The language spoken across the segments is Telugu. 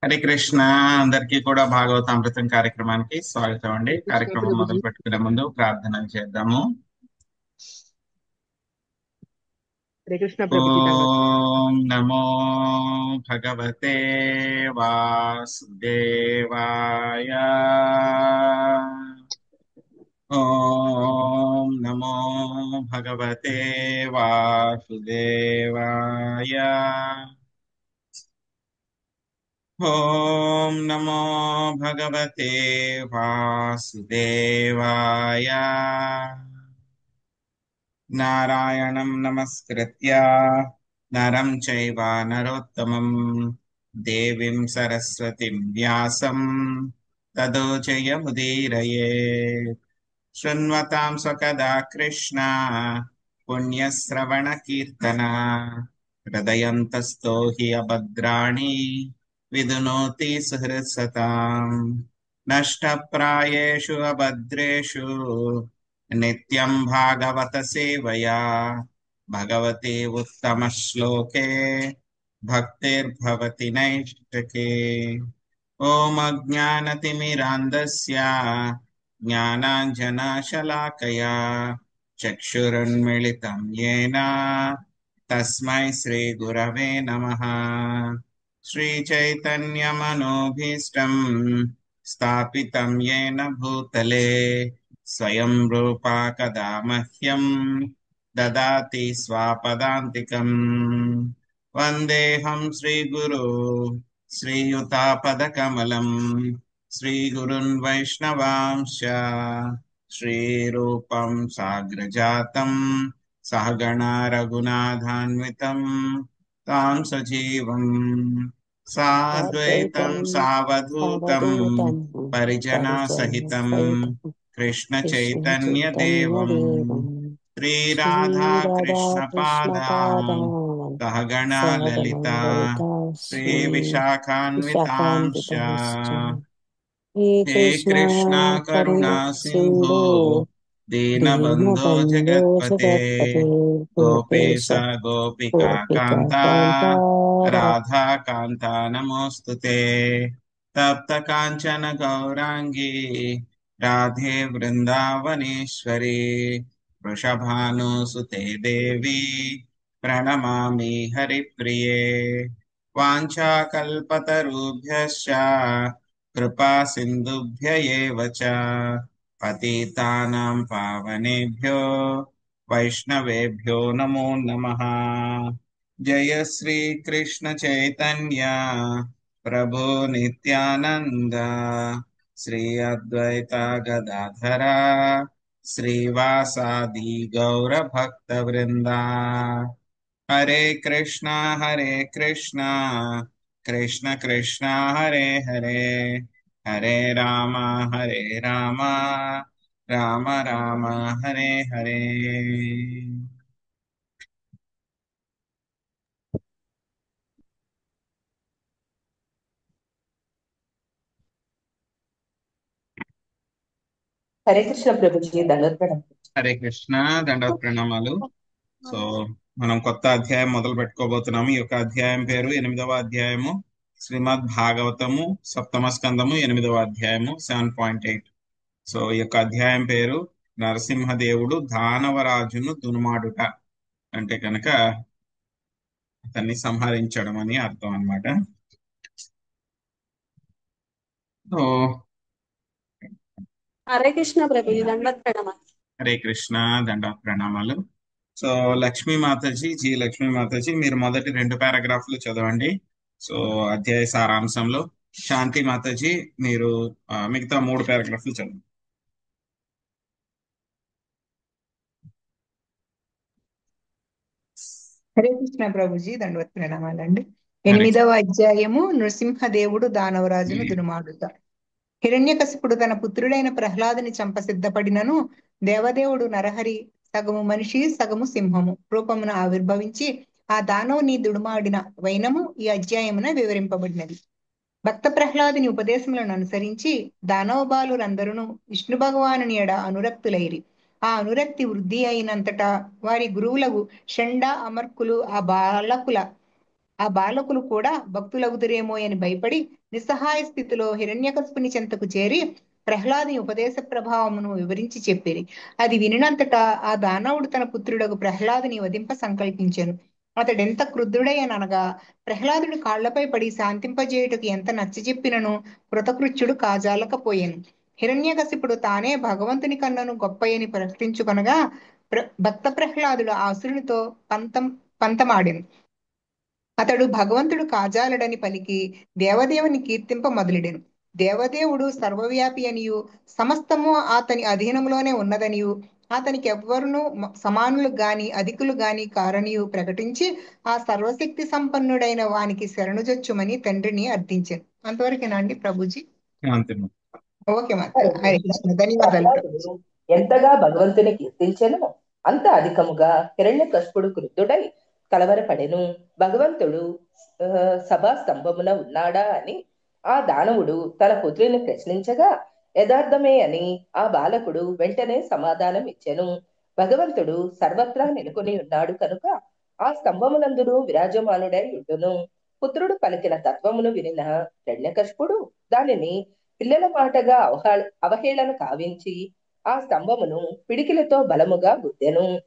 హరే కృష్ణ. అందరికీ కూడా భాగవతామృతం కార్యక్రమానికి స్వాగతం అండి. కృష్ణ కార్యక్రమం ప్రభుజీ. మొదలు పెట్టుకునే ముందు ప్రార్థన చేద్దాము. హరే కృష్ణ ప్రభుజీ దండోత్ ప్రణామాలు. ఓం నమో భగవతే వాసుదేవాయ. ఓం నమో భగవతే వాసుదేవాయ. ఓం నమో భగవతే వాసుదేవాయ. నారాయణం నమస్కృత్య నరం చైవ నరోత్తమం దేవీం సరస్వతిం వ్యాసం తదో జయముదీరయేత్. శృణ్వతాం స్వకదా కృష్ణ పుణ్యశ్రవణ కీర్తన హృదయంతస్థో హి అభద్రాణి విదునోతి సుహృత్సతాం. నష్టప్రాయేషు అభద్రేషు నిత్యం భాగవత సేవయా భగవతి ఉత్తమ శ్లోకే భక్తిర్భవతి నైష్ఠికే. ఓం అజ్ఞానతిమిరాంధస్య జ్ఞానాంజనశలాకయా చక్షురున్మిళితం యేన తస్మై శ్రీగురవే నమః. శ్రీచైతన్యమనోభీష్టం స్థాపితం యేన భూతలే స్వయం రూపా కదా మహ్యం దదాతి స్వాపదాంతికం. వందేహం శ్రీగురు శ్రీయుతాపదకమలం శ్రీగురున్ వైష్ణవాంశ శ్రీరూపం సాగ్రజాతం సహగణా రఘునాథాన్వితం తాం సజీవం సాద్వైతం సాద్వైతం సావధూతం అవధూతం పరిజనా పరిజన సహితం సహితం కృష్ణ కృష్ణ చైతన్య చైతన్య దేవం దేవం శ్రీ రాధా శ్రీ రాధా కృష్ణ కృష్ణ పాదాం పాదాం సహగణా సహగణ లలిత లలిత శ్రీ శ్రీ విశాఖాన్వితాంశ. విశాఖాన్వితాంశ్చ హే హే కృష్ణ కృష్ణ కరుణా కరుణ సింధు సింధు దీనబంధో దీనబంధో జగత్పతే జగత్పతే గోపేశ గోపేశ గోపికా గోపికా కాంత కాంత రాధా కాంత నమోస్తుతే. తప్త కాంచన గౌరాంగి రాధే వృందావనేశ్వరి వృషభానుసుతే దేవి ప్రణమామి హరిప్రియే. వాంఛాకల్పతరుభ్యశ్చ కృపా సింధుభ్య ఏవ చ పతితానాం పావనేభ్యో వైష్ణవేభ్యో నమో నమః. జయ శ్రీ కృష్ణ చైతన్య ప్రభు నిత్యానంద శ్రీ అద్వైత గదాధర శ్రీవాసాది గౌర భక్త వృంద. హరే కృష్ణ కృష్ణ కృష్ణ హరే హరే హరే రామ రామ రామ రామ హరే హరే. హరే కృష్ణ ప్రభుజీ దండోత్ ప్రణామాలు. హరే కృష్ణ. దండవత్ ప్రణామాలు. సో మనం కొత్త అధ్యాయం మొదలు పెట్టుకోబోతున్నాము. ఈ యొక్క అధ్యాయం పేరు 8వ అధ్యాయము, శ్రీమద్ భాగవతము సప్తమ స్కందము 8వ అధ్యాయము 7.8. సో ఈ యొక్క అధ్యాయం పేరు నరసింహదేవుడు దానవరాజును దునుమాడుట, అంటే కనుక అతన్ని సంహరించడం అని అర్థం అన్నమాట. సో హరే కృష్ణ ప్రభుజీ దండోత్ ప్రణామాలు. హరే కృష్ణ. దండవత్ ప్రణామాలు. సో లక్ష్మీ మాతాజీ, లక్ష్మీ మాతాజీ, మీరు మొదటి 2 పారాగ్రాఫ్లు చదవండి. సో అధ్యాయ సారాంశంలో శాంతి మాతాజీ మీరు మిగతా 3 పారాగ్రాఫ్లు చదవండి. హరే కృష్ణ ప్రభుజీ దండవత్ ప్రణామాలండి. హరే 8వ అధ్యాయము నృసింహదేవుడు దానవరాజును దునుమాడుట. హిరణ్యకశిపుడు తన పుత్రుడైన ప్రహ్లాదుని చంప సిద్ధపడినను దేవదేవుడు నరహరి సగము మనిషి సగము సింహము రూపమున ఆవిర్భవించి ఆ దానవుని దుడుమాడిన వైనము ఈ అధ్యాయమున వివరింపబడినది. భక్త ప్రహ్లాదుని ఉపదేశములను అనుసరించి దానవ బాలురందరూ విష్ణు భగవానుని ఎడ అనురక్తులైరి. ఆ అనురక్తి వృద్ధి అయినంతటా వారి గురువులకు షండ అమర్కులు ఆ బాలకులు కూడా భక్తులగుదురేమో అని భయపడి నిస్సహాయ స్థితిలో హిరణ్యకశిపుని చెంతకు చేరి ప్రహ్లాదుని ఉపదేశ ప్రభావమును వివరించి చెప్పిరి. అది వినినంతటా ఆ దానవుడు తన పుత్రుడగు ప్రహ్లాదుని వధింప సంకల్పించెను. అతడెంత క్రుద్ధుడయ్యననగా ప్రహ్లాదుడు కాళ్లపై పడి శాంతింపజేయుటకు ఎంత నచ్చజెప్పినను కృతకృత్యుడు కాజాలకపోయెను. హిరణ్యకశిపుడు తానే భగవంతుని కన్నను గొప్పయని ప్రకటించుకొనగా భక్త ప్రహ్లాదుడు ఆ అసురునితో పంతమాడెను. అతడు భగవంతుడు కాజాలడని పలికి దేవదేవుని కీర్తింప మొదలెడెను. దేవదేవుడు సర్వవ్యాపి అనియు సమస్తము అతని అధీనంలోనే ఉన్నదనియు అతనికి ఎవ్వరును సమానులు గాని అధికులు గాని కారనియు ప్రకటించి ఆ సర్వశక్తి సంపన్నుడైన వానికి శరణుజొచ్చుమని తండ్రిని అర్థించాను. అంతవరకేనా అండి ప్రభుజీ? అంతిమ. ఓకే మాత. హరే కృష్ణ. ధన్యవాదాలు ప్రభుజీ. ప్రహ్లాదుడు ఎంతగా భగవంతుని కీర్తించెనో అంత అధికముగా హిరణ్యకశిపుడు క్రుద్ధుడై కలవరపడెను. భగవంతుడు సభా స్తంభమున ఉన్నాడా అని ఆ దానవుడు తన పుత్రుని ప్రశ్నించగా యథార్థమే అని ఆ బాలకుడు వెంటనే సమాధానం ఇచ్చెను. భగవంతుడు సర్వత్రా నెలకొని ఉన్నాడు కనుక ఆ స్తంభమునందును విరాజమానుడై ఉండును. పుత్రుడు పలికిన తత్వమును వినిన హిరణ్యకశిపుడు దానిని పిల్లల మాటగా అవహేళన కావించి ఆ స్తంభమును పిడికిలతో బలముగా గుద్దెను.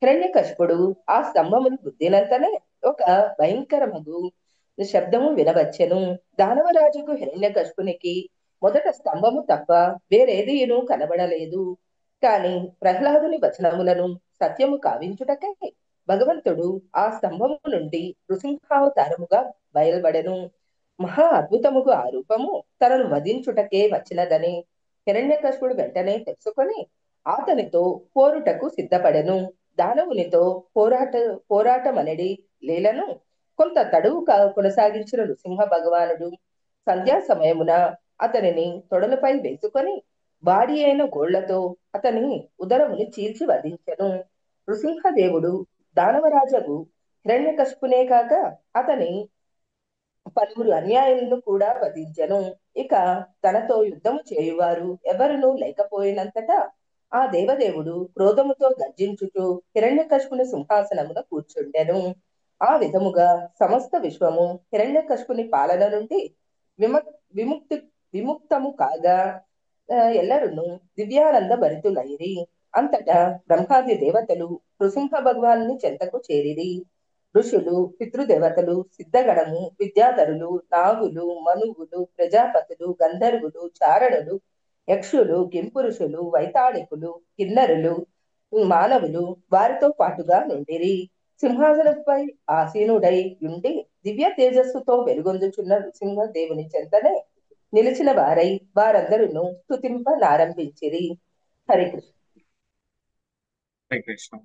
హిరణ్యకశిపుడు ఆ స్తంభమును గుద్దినంతనే ఒక భయంకరమగు శబ్దము వినవచ్చెను. దానవరాజుకు హిరణ్యకశిపునికి మొదట స్తంభము తప్ప వేరేదియును కనబడలేదు. కాని ప్రహ్లాదుని వచనములను సత్యము కావించుటకై భగవంతుడు ఆ స్తంభము నుండి నృసింహావతారముగా బయలువడెను. మహా అద్భుతముగు ఆ రూపము తనను వధించుటకే వచ్చినదని హిరణ్యకశిపుడు వెంటనే తెలుసుకొని అతనితో పోరుటకు సిద్ధపడెను. దానవునితో పోరాటమనడి లీలను కొంత తడువు కొనసాగించిన నృసింహ భగవానుడు సంధ్యా సమయమున అతనిని తొడలపై వేసుకొని బాడి అయిన గోళ్లతో అతని ఉదరముని చీల్చి వధించెను. నృసింహదేవుడు దానవరాజగు హిరణ్యకశిపునే కాక అతని పలువురు అన్యాయులను కూడా వధించెను. ఇక తనతో యుద్ధము చేయువారు ఎవరునూ లేకపోయినంతటా ఆ దేవదేవుడు క్రోధముతో గర్జించుచు హిరణ్యకశిపుని సింహాసనమున కూర్చుండెను. ఆ విధముగా సమస్త విశ్వము హిరణ్యకశిపుని పాలన నుండి విముక్తము కాగా ఎల్లరును దివ్యానంద భరితులైరి. అంతటా బ్రహ్మాది దేవతలు నృసింహ భగవానుని చెంతకు చేరిరి. ఋషులు, పితృదేవతలు, సిద్ధగణము, విద్యాధరులు, నాగులు, మనువులు, ప్రజాపతులు, గంధర్వులు, చారణులు, యక్షులు, కింపురుషులు, వైతాళికులు, కిన్నరులు, మానవులు వారితో పాటుగా నుండిరి. సింహాసనంపై ఆసీనుడై ఉండి దివ్య తేజస్సుతో వెలుగొందుచున్న నృసింహ దేవుని చెంతనే నిలిచిన వారై వారందరూ స్తుతింపనారంభించిరి. హరి కృష్ణ. హరే కృష్ణ.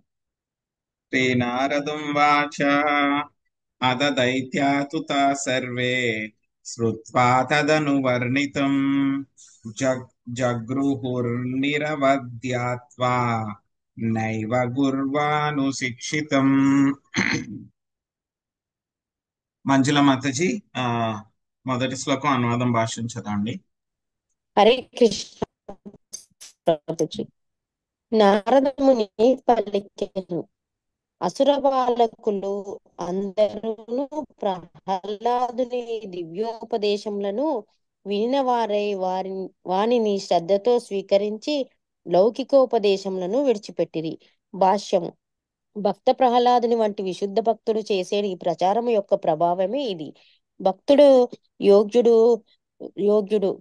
శ్రీనారదం వాచ అద దైత్యాతుతా సర్వే శ్రుత్వా తదనువర్ణితం జగృహుర్నిరవద్యాత్వా నైవ గుర్వానుశిక్షితం. మంజుల మాతజీ మొదటి శ్లోకం అనువాదం భాషించదండి. హరే కృష్ణ ప్రభుజీ. నారదముని పలికెను. అసుర బాలకులు అందరూ ప్రహ్లాదుని దివ్యోపదేశములను వినిన వారై వానిని శ్రద్ధతో స్వీకరించి లౌకికోపదేశములను విడిచిపెట్టిరి. భాష్యము. భక్త ప్రహ్లాదుని వంటి విశుద్ధ భక్తుడు చేసే ఈ ప్రచారము యొక్క ప్రభావమే ఇది. భక్తుడు యోగ్యుడు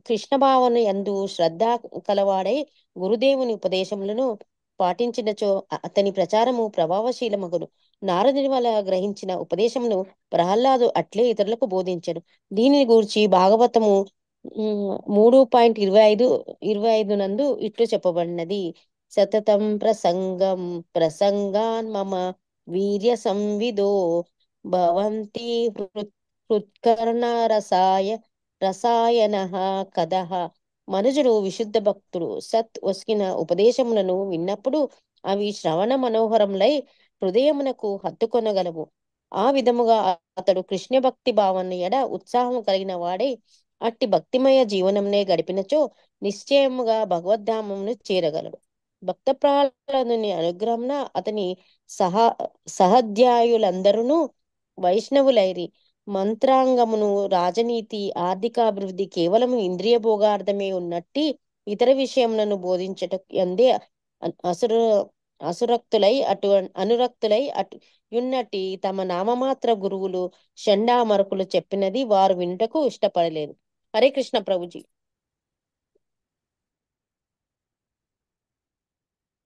కృష్ణ భావన యందు శ్రద్ధ కలవాడై గురుదేవుని ఉపదేశములను పాటించినచో అతని ప్రచారము ప్రభావశీలమగును. నారదుని వల్ల గ్రహించిన ఉపదేశమును ప్రహ్లాదు అట్లే ఇతరులకు బోధించను. దీనిని గూర్చి భాగవతము 3.25 నందు ఇట్లు చెప్పబడినది. సతతం ప్రసంగాన్ మమ వీర్య సంవిదో భవంతి హృత్కర్ణ రసాయన కదహ. మనుజుడు విశుద్ధ భక్తుడు సత్ వస్కిన ఉపదేశములను విన్నప్పుడు అవి శ్రవణ మనోహరములై హృదయమునకు హత్తుకొనగలవు. ఆ విధముగా అతడు కృష్ణ భక్తి భావన ఎడ ఉత్సాహం కలిగిన వాడై అట్టి భక్తిమయ జీవనంనే గడిపినచో నిశ్చయముగా భగవద్ధామమును చేరగలడు. భక్త ప్రహ్లాదుని అనుగ్రహంన అతని సహాధ్యాయులందరూ వైష్ణవులైరి. మంత్రాంగమును రాజనీతి ఆర్థికాభివృద్ధి కేవలము ఇంద్రియ భోగార్థమే ఉన్నట్టి ఇతర విషయములను బోధించట అందే అసుర అసురక్తులై అనురక్తులై యున్నట్టి తమ నామమాత్ర గురువులు షండామరకులు చెప్పినది వారు వినుటకు ఇష్టపడలేదు. హరే కృష్ణ ప్రభుజీ.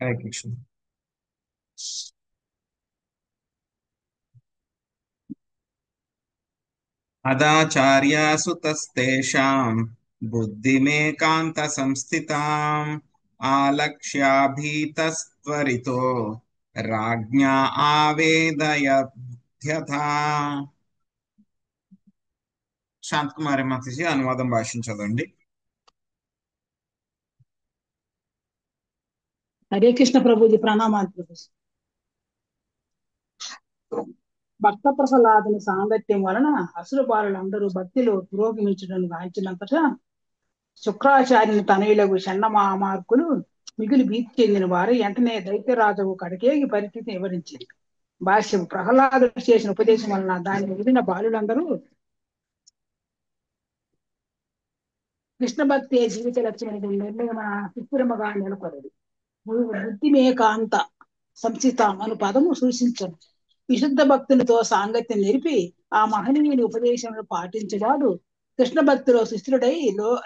హరే కృష్ణ. అదాచార్యాసు తస్తేషాం బుద్ధిమేకాంత సంస్థితాం ఆలక్ష్యాభీతస్త్వరితో రాజ్ఞా ఆవేదయథా. శాంతకుమారి మాతజీ అనువాదం భాషించదండి. హరే కృష్ణ ప్రభుజీ. ప్రణామాలు ప్రభుజీ. భక్త ప్రహ్లాదుని సాంగత్యం వలన అసురు బాలులందరూ భక్తిలో పురోగమించడం గాంచినంతటా శుక్రాచార్యుని తనయులకు షణ్డమార్కులు మిగిలి భీతి చెందిన వారు వెంటనే దైత్యరాజువు కడకేగి పరిస్థితిని వివరించింది. భాష్యం. ప్రహ్లాదుడు చేసిన ఉపదేశం వలన దాని మిగిలిన బాలులందరూ కృష్ణ భక్తి జీవిత లక్ష్యం నిర్ణయం సుస్థిరముగా నెలకొలదు. బుద్ధిమేకాంత సంస్థితం అను పదము సూచించను. విశుద్ధ భక్తునితో సాంగత్యం నిలిపి ఆ మహనీయుని ఉపదేశమును పాటించేవాడు కృష్ణ భక్తిలో సుస్థిరుడై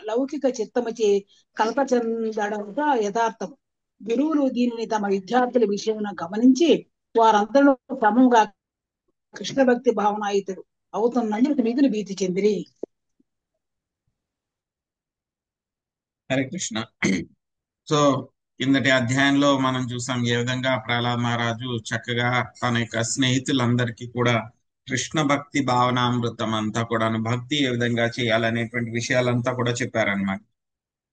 లౌకిక చిత్తముచే కల్ప చెందడంగా యథార్థం. గురువులు దీనిని తమ విద్యార్థుల విషయమున గమనించి వారందరూ క్రమంగా కృష్ణ భక్తి భావనాయుతులు అవుతున్నందుకు మిగులు భీతి చెందిరి. హరే కృష్ణ. సో కిందటి అధ్యాయంలో మనం చూసాం ఏ విధంగా ప్రహ్లాద్ మహారాజు చక్కగా తన యొక్క స్నేహితులందరికీ కూడా కృష్ణ భక్తి భావనామృతం అంతా కూడా భక్తి ఏ విధంగా చేయాలనేటువంటి విషయాలంతా కూడా చెప్పారనమాట.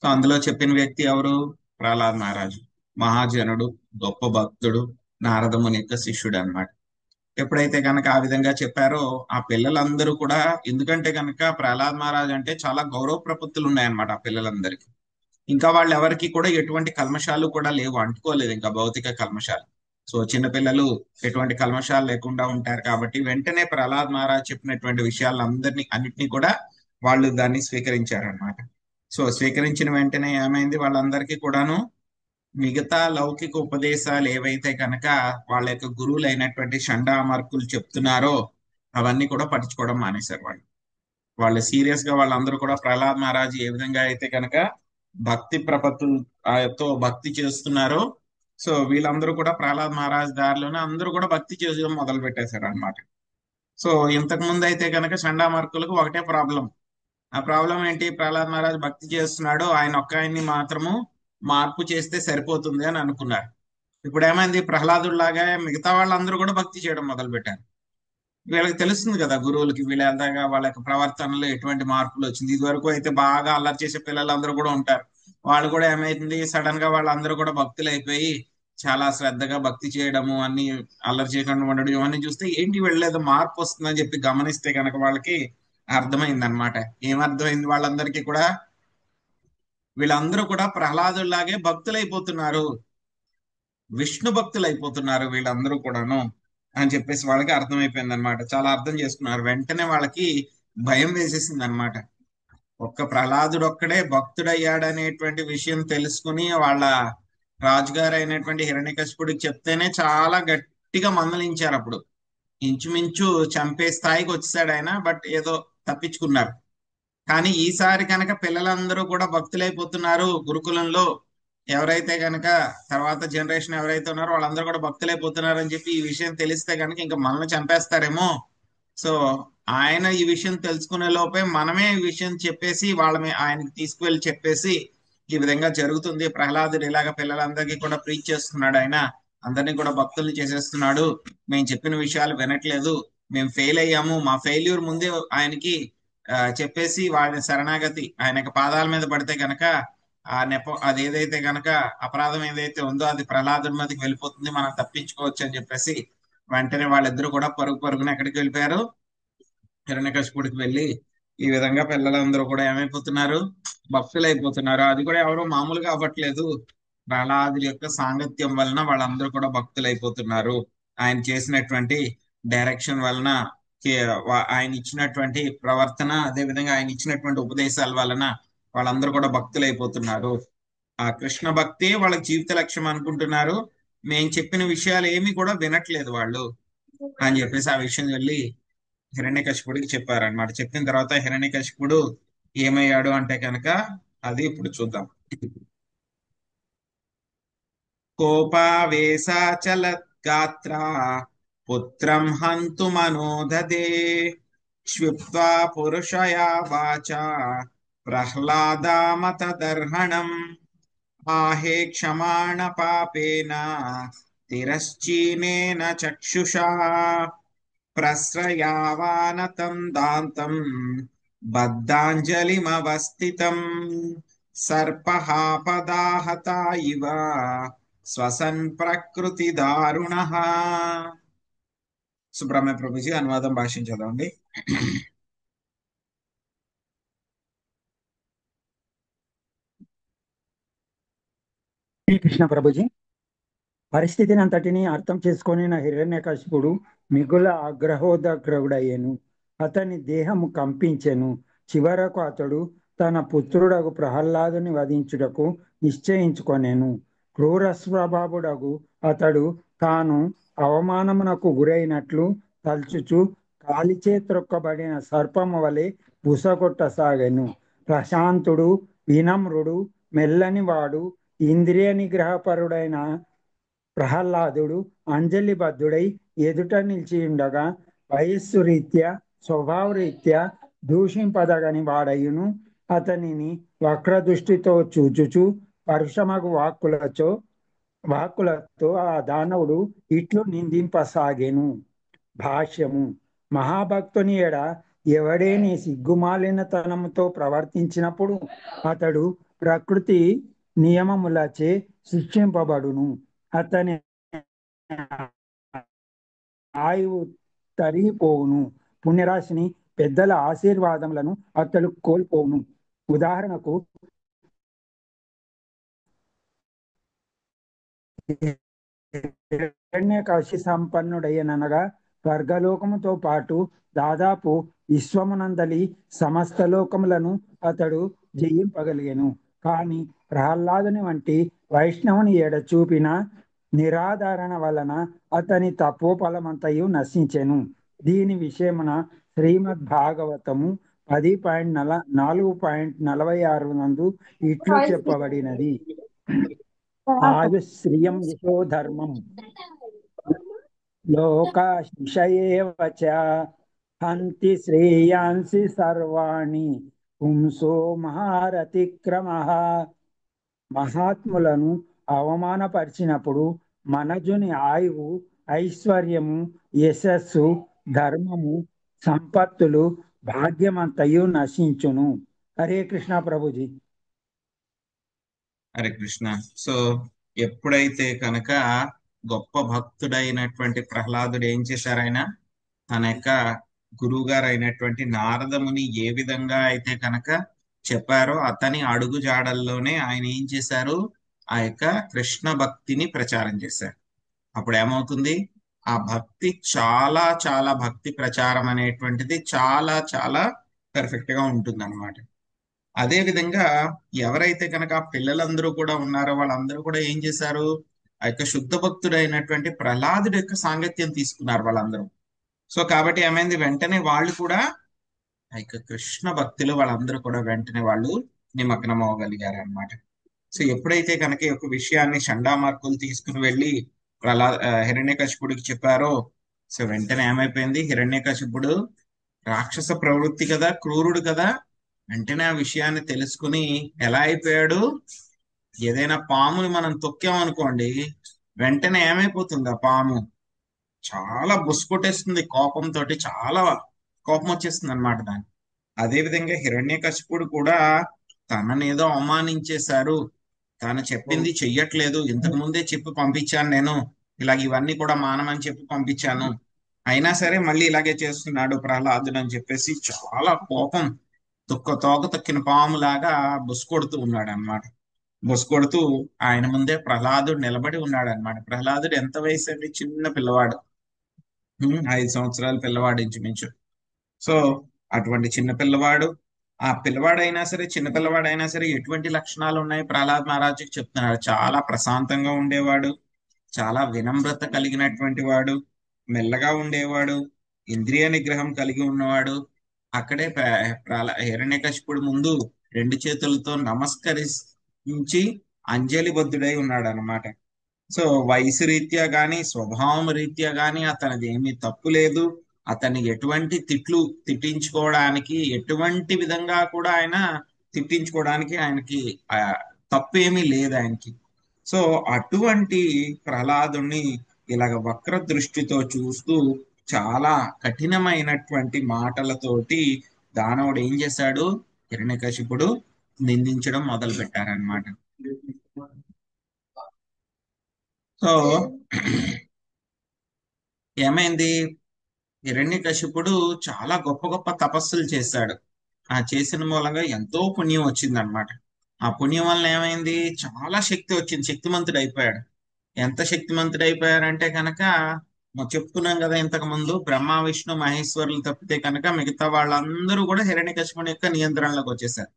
సో అందులో చెప్పిన వ్యక్తి ఎవరు? ప్రహ్లాద్ మహారాజు. మహాజనుడు, గొప్ప భక్తుడు, నారదముని యొక్క శిష్యుడు అనమాట. ఎప్పుడైతే కనుక ఆ విధంగా చెప్పారో ఆ పిల్లలందరూ కూడా, ఎందుకంటే కనుక ప్రహ్లాద్ మహారాజు అంటే చాలా గౌరవ ప్రపత్తులు ఉన్నాయన్నమాట ఆ పిల్లలందరికీ. ఇంకా వాళ్ళు ఎవరికి కూడా ఎటువంటి కల్మషాలు కూడా లేవు, అంటుకోలేదు ఇంకా భౌతిక కల్మషాలు. సో చిన్నపిల్లలు ఎటువంటి కల్మషాలు లేకుండా ఉంటారు కాబట్టి వెంటనే ప్రహ్లాద్ మహారాజ్ చెప్పినటువంటి అన్నిటినీ కూడా వాళ్ళు దాన్ని స్వీకరించారనమాట. సో స్వీకరించిన వెంటనే ఏమైంది, వాళ్ళందరికీ కూడాను మిగతా లౌకిక ఉపదేశాలు ఏవైతే కనుక వాళ్ళ యొక్క గురువులు అయినటువంటి షండామర్కులు చెప్తున్నారో అవన్నీ కూడా పట్టించుకోవడం మానేశారు. వాళ్ళు సీరియస్ గా వాళ్ళందరూ కూడా ప్రహ్లాద్ మహారాజ్ ఏ విధంగా అయితే కనుక భక్తి ప్రపత్తులతో భక్తి చేస్తున్నారో, సో వీళ్ళందరూ కూడా ప్రహ్లాద్ మహారాజ్ దారిలోనే అందరూ కూడా భక్తి చేయడం మొదలు పెట్టేశారు అనమాట. సో ఇంతకు ముందు అయితే కనుక షండామర్కులకు ఒకటే ప్రాబ్లం. ఆ ప్రాబ్లం ఏంటి? ప్రహ్లాద్ మహారాజ్ భక్తి చేస్తున్నాడు, ఆయన ఒక్క ఆయన్ని మాత్రము మార్పు చేస్తే సరిపోతుంది అని అనుకున్నారు. ఇప్పుడు ఏమైంది, ప్రహ్లాదుడిలాగా మిగతా వాళ్ళందరూ కూడా భక్తి చేయడం మొదలు పెట్టారు. వీళ్ళకి తెలుస్తుంది కదా గురువులకి వీళ్ళందాగా వాళ్ళ యొక్క ప్రవర్తనలో ఎటువంటి మార్పులు వచ్చింది. ఇదివరకు అయితే బాగా అల్లరి చేసే పిల్లలందరూ కూడా ఉంటారు, వాళ్ళు కూడా ఏమైతుంది సడన్ గా వాళ్ళందరూ కూడా భక్తులు అయిపోయి చాలా శ్రద్ధగా భక్తి చేయడము, అన్ని అల్లరి చేయకుండా ఉండడం, ఇవన్నీ చూస్తే ఏంటి వెళ్ళలేదు మార్పు వస్తుందని చెప్పి గమనిస్తే కనుక వాళ్ళకి అర్థమైంది అనమాట. ఏమర్థమైంది వాళ్ళందరికీ కూడా, వీళ్ళందరూ కూడా ప్రహ్లాదులాగే భక్తులైపోతున్నారు, విష్ణు భక్తులు అయిపోతున్నారు వీళ్ళందరూ కూడాను అని చెప్పేసి వాళ్ళకి అర్థమైపోయింది అనమాట. చాలా అర్థం చేసుకున్నారు. వెంటనే వాళ్ళకి భయం వేసేసింది అనమాట. ఒక్క ప్రహ్లాదుడు ఒక్కడే భక్తుడయ్యాడనేటువంటి విషయం తెలుసుకుని వాళ్ళ రాజుగారు అయినటువంటి హిరణ్యకశిపుడికి చెప్తేనే చాలా గట్టిగా మందలించారు. అప్పుడు ఇంచుమించు చంపే స్థాయికి వచ్చేసాడు ఆయన, బట్ ఏదో తప్పించుకున్నారు. కానీ ఈసారి కనుక పిల్లలందరూ కూడా భక్తులైపోతున్నారు గురుకులంలో, ఎవరైతే కనుక తర్వాత జనరేషన్ ఎవరైతే ఉన్నారో వాళ్ళందరూ కూడా భక్తులైపోతున్నారు అని చెప్పి ఈ విషయం తెలిస్తే కనుక ఇంకా మనల్ని చంపేస్తారేమో. సో ఆయన ఈ విషయం తెలుసుకునే లోపే మనమే ఈ విషయం చెప్పేసి ఆయనకి తీసుకువెళ్ళి చెప్పేసి ఈ విధంగా జరుగుతుంది, ప్రహ్లాదుడు ఇలాగ పిల్లలందరికీ కూడా ప్రీచ్ చేస్తున్నాడు, ఆయన అందరినీ కూడా భక్తుల్ని చేసేస్తున్నాడు, మేము చెప్పిన విషయాలు వినట్లేదు, మేము ఫెయిల్ అయ్యాము, మా ఫెయిల్యూర్ ముందే ఆయనకి చెప్పేసి వాడి శరణాగతి ఆయన పాదాల మీద పడితే కనుక అది ఏదైతే కనుక అపరాధం ఏదైతే ఉందో అది ప్రహ్లాదుడి మీదకి వెళ్ళిపోతుంది, మనం తప్పించుకోవచ్చు అని చెప్పేసి వెంటనే వాళ్ళిద్దరూ కూడా పరుగున ఎక్కడికి వెళ్ళిపోయారు, హిరణ్యకశిపుడికి వెళ్ళి ఈ విధంగా పిల్లలందరూ కూడా ఏమైపోతున్నారు, భక్తులు అయిపోతున్నారు. అది కూడా ఎవరు మామూలుగా అవ్వట్లేదు, ప్రహ్లాదుడి యొక్క సాంగత్యం వలన వాళ్ళందరూ కూడా భక్తులు అయిపోతున్నారు, ఆయన చేసినటువంటి డైరెక్షన్ వలన ఆయన ఇచ్చినటువంటి ప్రవర్తన, అదే విధంగా ఆయన ఇచ్చినటువంటి ఉపదేశాల వలన వాళ్ళందరూ కూడా భక్తులైపోతున్నారు. ఆ కృష్ణ భక్తి వాళ్ళకి జీవిత లక్ష్యం అనుకుంటున్నారు. మేము చెప్పిన విషయాలు ఏమి కూడా వినట్లేదు వాళ్ళు అని చెప్పేసి ఆ విషయం వెళ్ళి హిరణ్యకశిపుడికి చెప్పారనమాట. చెప్పిన తర్వాత హిరణ్యకశిపుడు ఏమయ్యాడు అంటే కనుక అది ఇప్పుడు చూద్దాం. కోపావేశాచలద్గాత్రా పుత్రం హంతుమనోదదే క్షిప్త్వా పురుషయా వాచా ప్రహ్లాదామతదర్హణం ఆహే క్షమాణ పాపేన తిరశ్చీనేన చక్షుషా ప్రస్రయావానతం దాంతం బద్ధాంజలిమవస్థితం సర్పః పదాహత ఇవ శ్వసన్ ప్రకృతి దారుణః. సుబ్రహ్మణ్య ప్రభుజీ అనువాదం భాష్యం చదవండి. శ్రీకృష్ణ ప్రభుజీ. పరిస్థితిని అంతటిని అర్థం చేసుకొని నా హిరణ్యకశిపుడు మిగుల ఆగ్రహోదగ్రవుడయ్యను. అతని దేహము కంపించెను. చివరకు అతడు తన పుత్రుడగు ప్రహ్లాదుని వధించుటకు నిశ్చయించుకొనెను. క్రూర స్వభావుడగు అతడు తాను అవమానమునకు గురైనట్లు తల్చుచు కాలిచే త్రొక్కబడిన సర్పము వలె బుసగొట్టసాగెను. ప్రశాంతుడు, వినమ్రుడు, మెల్లనివాడు, ఇంద్రియ నిగ్రహపరుడైన ప్రహ్లాదుడు అంజలిబద్ధుడై ఎదుట నిలిచియుండగా వయస్సు రీత్యా స్వభావరీత్యా దూషింపదగని వాడయును అతనిని వక్రదృష్టితో చూచుచు పరుషమగు వాక్కులతో ఆ దానవుడు ఇట్లు నిందింపసాగెను. భాష్యము. మహాభక్తుని ఎడ ఎవడేని సిగ్గుమాలినతనముతో ప్రవర్తించినప్పుడు అతడు ప్రకృతి నియమములచే శిక్షింపబడును. అతని ఆయువు తరిగిపోవును. పుణ్యరాశిని, పెద్దల ఆశీర్వాదములను అతడు కోల్పోవును. ఉదాహరణకు హిరణ్యకశి సంపన్నుడయ్యనగా స్వర్గలోకముతో పాటు దాదాపు విశ్వమునందలి సమస్త లోకములను అతడు జయింపగలిగెను. కాని ప్రహ్లాదుని వంటి వైష్ణవుని ఎడ చూపిన నిరాదరణ వలన అతని తపోఫలమంతయు నశించెను. దీని విషయమున శ్రీమద్ భాగవతము 10.4.46 నందు ఇట్లు చెప్పబడినది. ఆయుశ్రియం యశోధర్మం లోకాశిషయేవ చ హంతి శ్రేయాంసి సర్వాణి పుంసో మహారతిక్రమః. మహాత్ములను అవమానపరిచినప్పుడు మనజుని ఆయువు, ఐశ్వర్యము, యశస్సు, ధర్మము, సంపత్తులు, భాగ్యమంతయు నశించును. హరే కృష్ణ ప్రభుజీ. హరే కృష్ణ. సో ఎప్పుడైతే కనుక గొప్ప భక్తుడైనటువంటి ప్రహ్లాదుడు ఏం చేశారు, ఆయన తన యొక్క గురువు గారు అయినటువంటి నారదముని ఏ విధంగా అయితే కనుక చెప్పారో అతని అడుగు జాడల్లోనే ఆయన ఏం చేశారు, ఆ యొక్క కృష్ణ భక్తిని ప్రచారం చేశారు. అప్పుడు ఏమవుతుంది, ఆ భక్తి చాలా చాలా భక్తి ప్రచారం అనేటువంటిది చాలా చాలా పర్ఫెక్ట్ గా ఉంటుంది అనమాట. అదే విధంగా ఎవరైతే కనుక ఆ పిల్లలందరూ కూడా ఉన్నారో వాళ్ళందరూ కూడా ఏం చేశారు, ఆ యొక్క శుద్ధ భక్తుడైనటువంటి ప్రహ్లాదుడి యొక్క సాంగత్యం తీసుకున్నారు వాళ్ళందరూ. సో కాబట్టి ఏమైంది, వెంటనే వాళ్ళు కూడా ఆ యొక్క కృష్ణ భక్తిలో వాళ్ళందరూ కూడా వెంటనే వాళ్ళు నిమగ్నం అవ్వగలిగారు అనమాట. సో ఎప్పుడైతే కనుక ఈ యొక్క విషయాన్ని చండామార్కులు తీసుకుని వెళ్ళి హిరణ్యకశిపుడికి చెప్పారో, సో వెంటనే ఏమైపోయింది, హిరణ్యకశిపుడు రాక్షస ప్రవృత్తి కదా, క్రూరుడు కదా, వెంటనే ఆ విషయాన్ని తెలుసుకుని ఎలా అయిపోయాడు, ఏదైనా పాముని మనం తొక్కామనుకోండి వెంటనే ఏమైపోతుంది, ఆ పాము చాలా బుస్కొట్టేస్తుంది, కోపంతో చాలా కోపం వచ్చేస్తుంది అనమాట దాన్ని. అదే విధంగా హిరణ్యకశిపుడు కూడా తననేదో అవమానించేశారు, తాను చెప్పింది చెయ్యట్లేదు, ఇంతకు ముందే చెప్పి పంపించాను నేను, ఇలాగ ఇవన్నీ కూడా మానమని చెప్పి పంపించాను, అయినా సరే మళ్ళీ ఇలాగే చేస్తున్నాడు ప్రహ్లాదుడు అని చెప్పేసి చాలా కోపం, తోక తొక్కిన పాములాగా బుస్కొడుతూ ఉన్నాడు అనమాట. బుస్కొడుతూ ఆయన ముందే ప్రహ్లాదుడు నిలబడి ఉన్నాడు అనమాట. ప్రహ్లాదుడు ఎంత వయసు అండి, చిన్న పిల్లవాడు. 5 సంవత్సరాల పిల్లవాడు ఇంచుమించు. సో అటువంటి చిన్న పిల్లవాడు, ఆ పిల్లవాడైనా సరే, చిన్న పిల్లవాడైనా సరే, ఎటువంటి లక్షణాలు ఉన్నాయి ప్రహ్లాద్ మహారాజుకి చెప్తున్నారు. చాలా ప్రశాంతంగా ఉండేవాడు, చాలా వినమ్రత కలిగినటువంటి వాడు, మెల్లగా ఉండేవాడు, ఇంద్రియ నిగ్రహం కలిగి ఉన్నవాడు. అక్కడే హిరణ్యకశిపుడు ముందు 2 చేతులతో నమస్కరించి అంజలిబద్ధుడై ఉన్నాడు అనమాట. సో వయసు రీత్యా గాని, స్వభావం రీత్యా గాని అతనిది ఏమీ తప్పు లేదు. అతన్ని ఎటువంటి తిట్టించుకోవడానికి, ఎటువంటి విధంగా కూడా ఆయన తిట్టించుకోవడానికి ఆయనకి తప్పు ఏమీ లేదు ఆయనకి. సో అటువంటి ప్రహ్లాదుని ఇలాగ వక్ర దృష్టితో చూస్తూ చాలా కఠినమైనటువంటి మాటలతోటి దానవుడు ఏం చేశాడు, హిరణ్యకశిపుడు నిందించడం మొదలు పెట్టారనమాట. సో ఏమైంది, హిరణ్యకశిపుడు చాలా గొప్ప గొప్ప తపస్సులు చేశాడు. ఆ చేసిన మూలంగా ఎంతో పుణ్యం వచ్చిందనమాట. ఆ పుణ్యం వల్ల ఏమైంది, చాలా శక్తి వచ్చింది, శక్తిమంతుడు అయిపోయాడు. ఎంత శక్తిమంతుడు అయిపోయారంటే కనుక చెప్పుకున్నాం కదా ఇంతకు ముందు, బ్రహ్మ విష్ణు మహేశ్వరులు తప్పితే కనుక మిగతా వాళ్ళందరూ కూడా హిరణ్యకశిపుని యొక్క నియంత్రణలోకి వచ్చేసారు.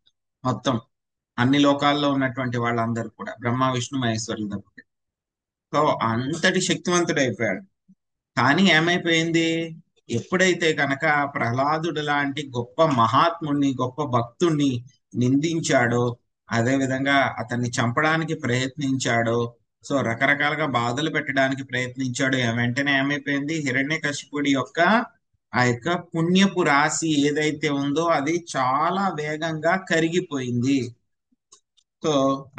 మొత్తం అన్ని లోకాల్లో ఉన్నటువంటి వాళ్ళందరూ కూడా బ్రహ్మ విష్ణు మహేశ్వరులు తప్పితే. సో అంతటి శక్తివంతుడు అయిపోయాడు. కానీ ఏమైపోయింది, ఎప్పుడైతే కనుక ప్రహ్లాదుడు లాంటి గొప్ప మహాత్ముణ్ణి, గొప్ప భక్తుణ్ణి నిందించాడో, అదే విధంగా అతన్ని చంపడానికి ప్రయత్నించాడో, సో రకరకాలుగా బాధలు పెట్టడానికి ప్రయత్నించాడు, వెంటనే ఏమైపోయింది, హిరణ్యకశిపుడి యొక్క ఆ యొక్క పుణ్యపు రాశి ఏదైతే ఉందో అది చాలా వేగంగా కరిగిపోయింది. సో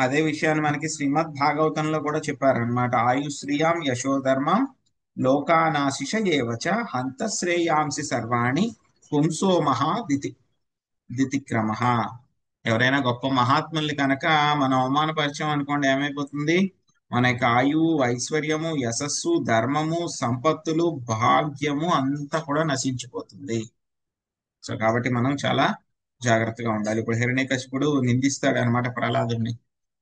అదే విషయాన్ని మనకి శ్రీమద్ భాగవతంలో కూడా చెప్పారనమాట. ఆయుశ్రియాం యశోధర్మం లోకానాశిష ఏవచ హంత శ్రేయాంసి సర్వాణి పుంసో దితిక్రమ. ఎవరైనా గొప్ప మహాత్ముల్ని కనుక మనం అవమానపరిచాం అనుకోండి, ఏమైపోతుంది, మన యొక్క ఆయువు, ఐశ్వర్యము, యశస్సు, ధర్మము, సంపత్తులు, భాగ్యము అంతా కూడా నశించిపోతుంది. సో కాబట్టి మనం చాలా జాగ్రత్తగా ఉండాలి. ఇప్పుడు హిరణ్యకశిపుడు నిందిస్తాడు అనమాట ప్రహ్లాదుని.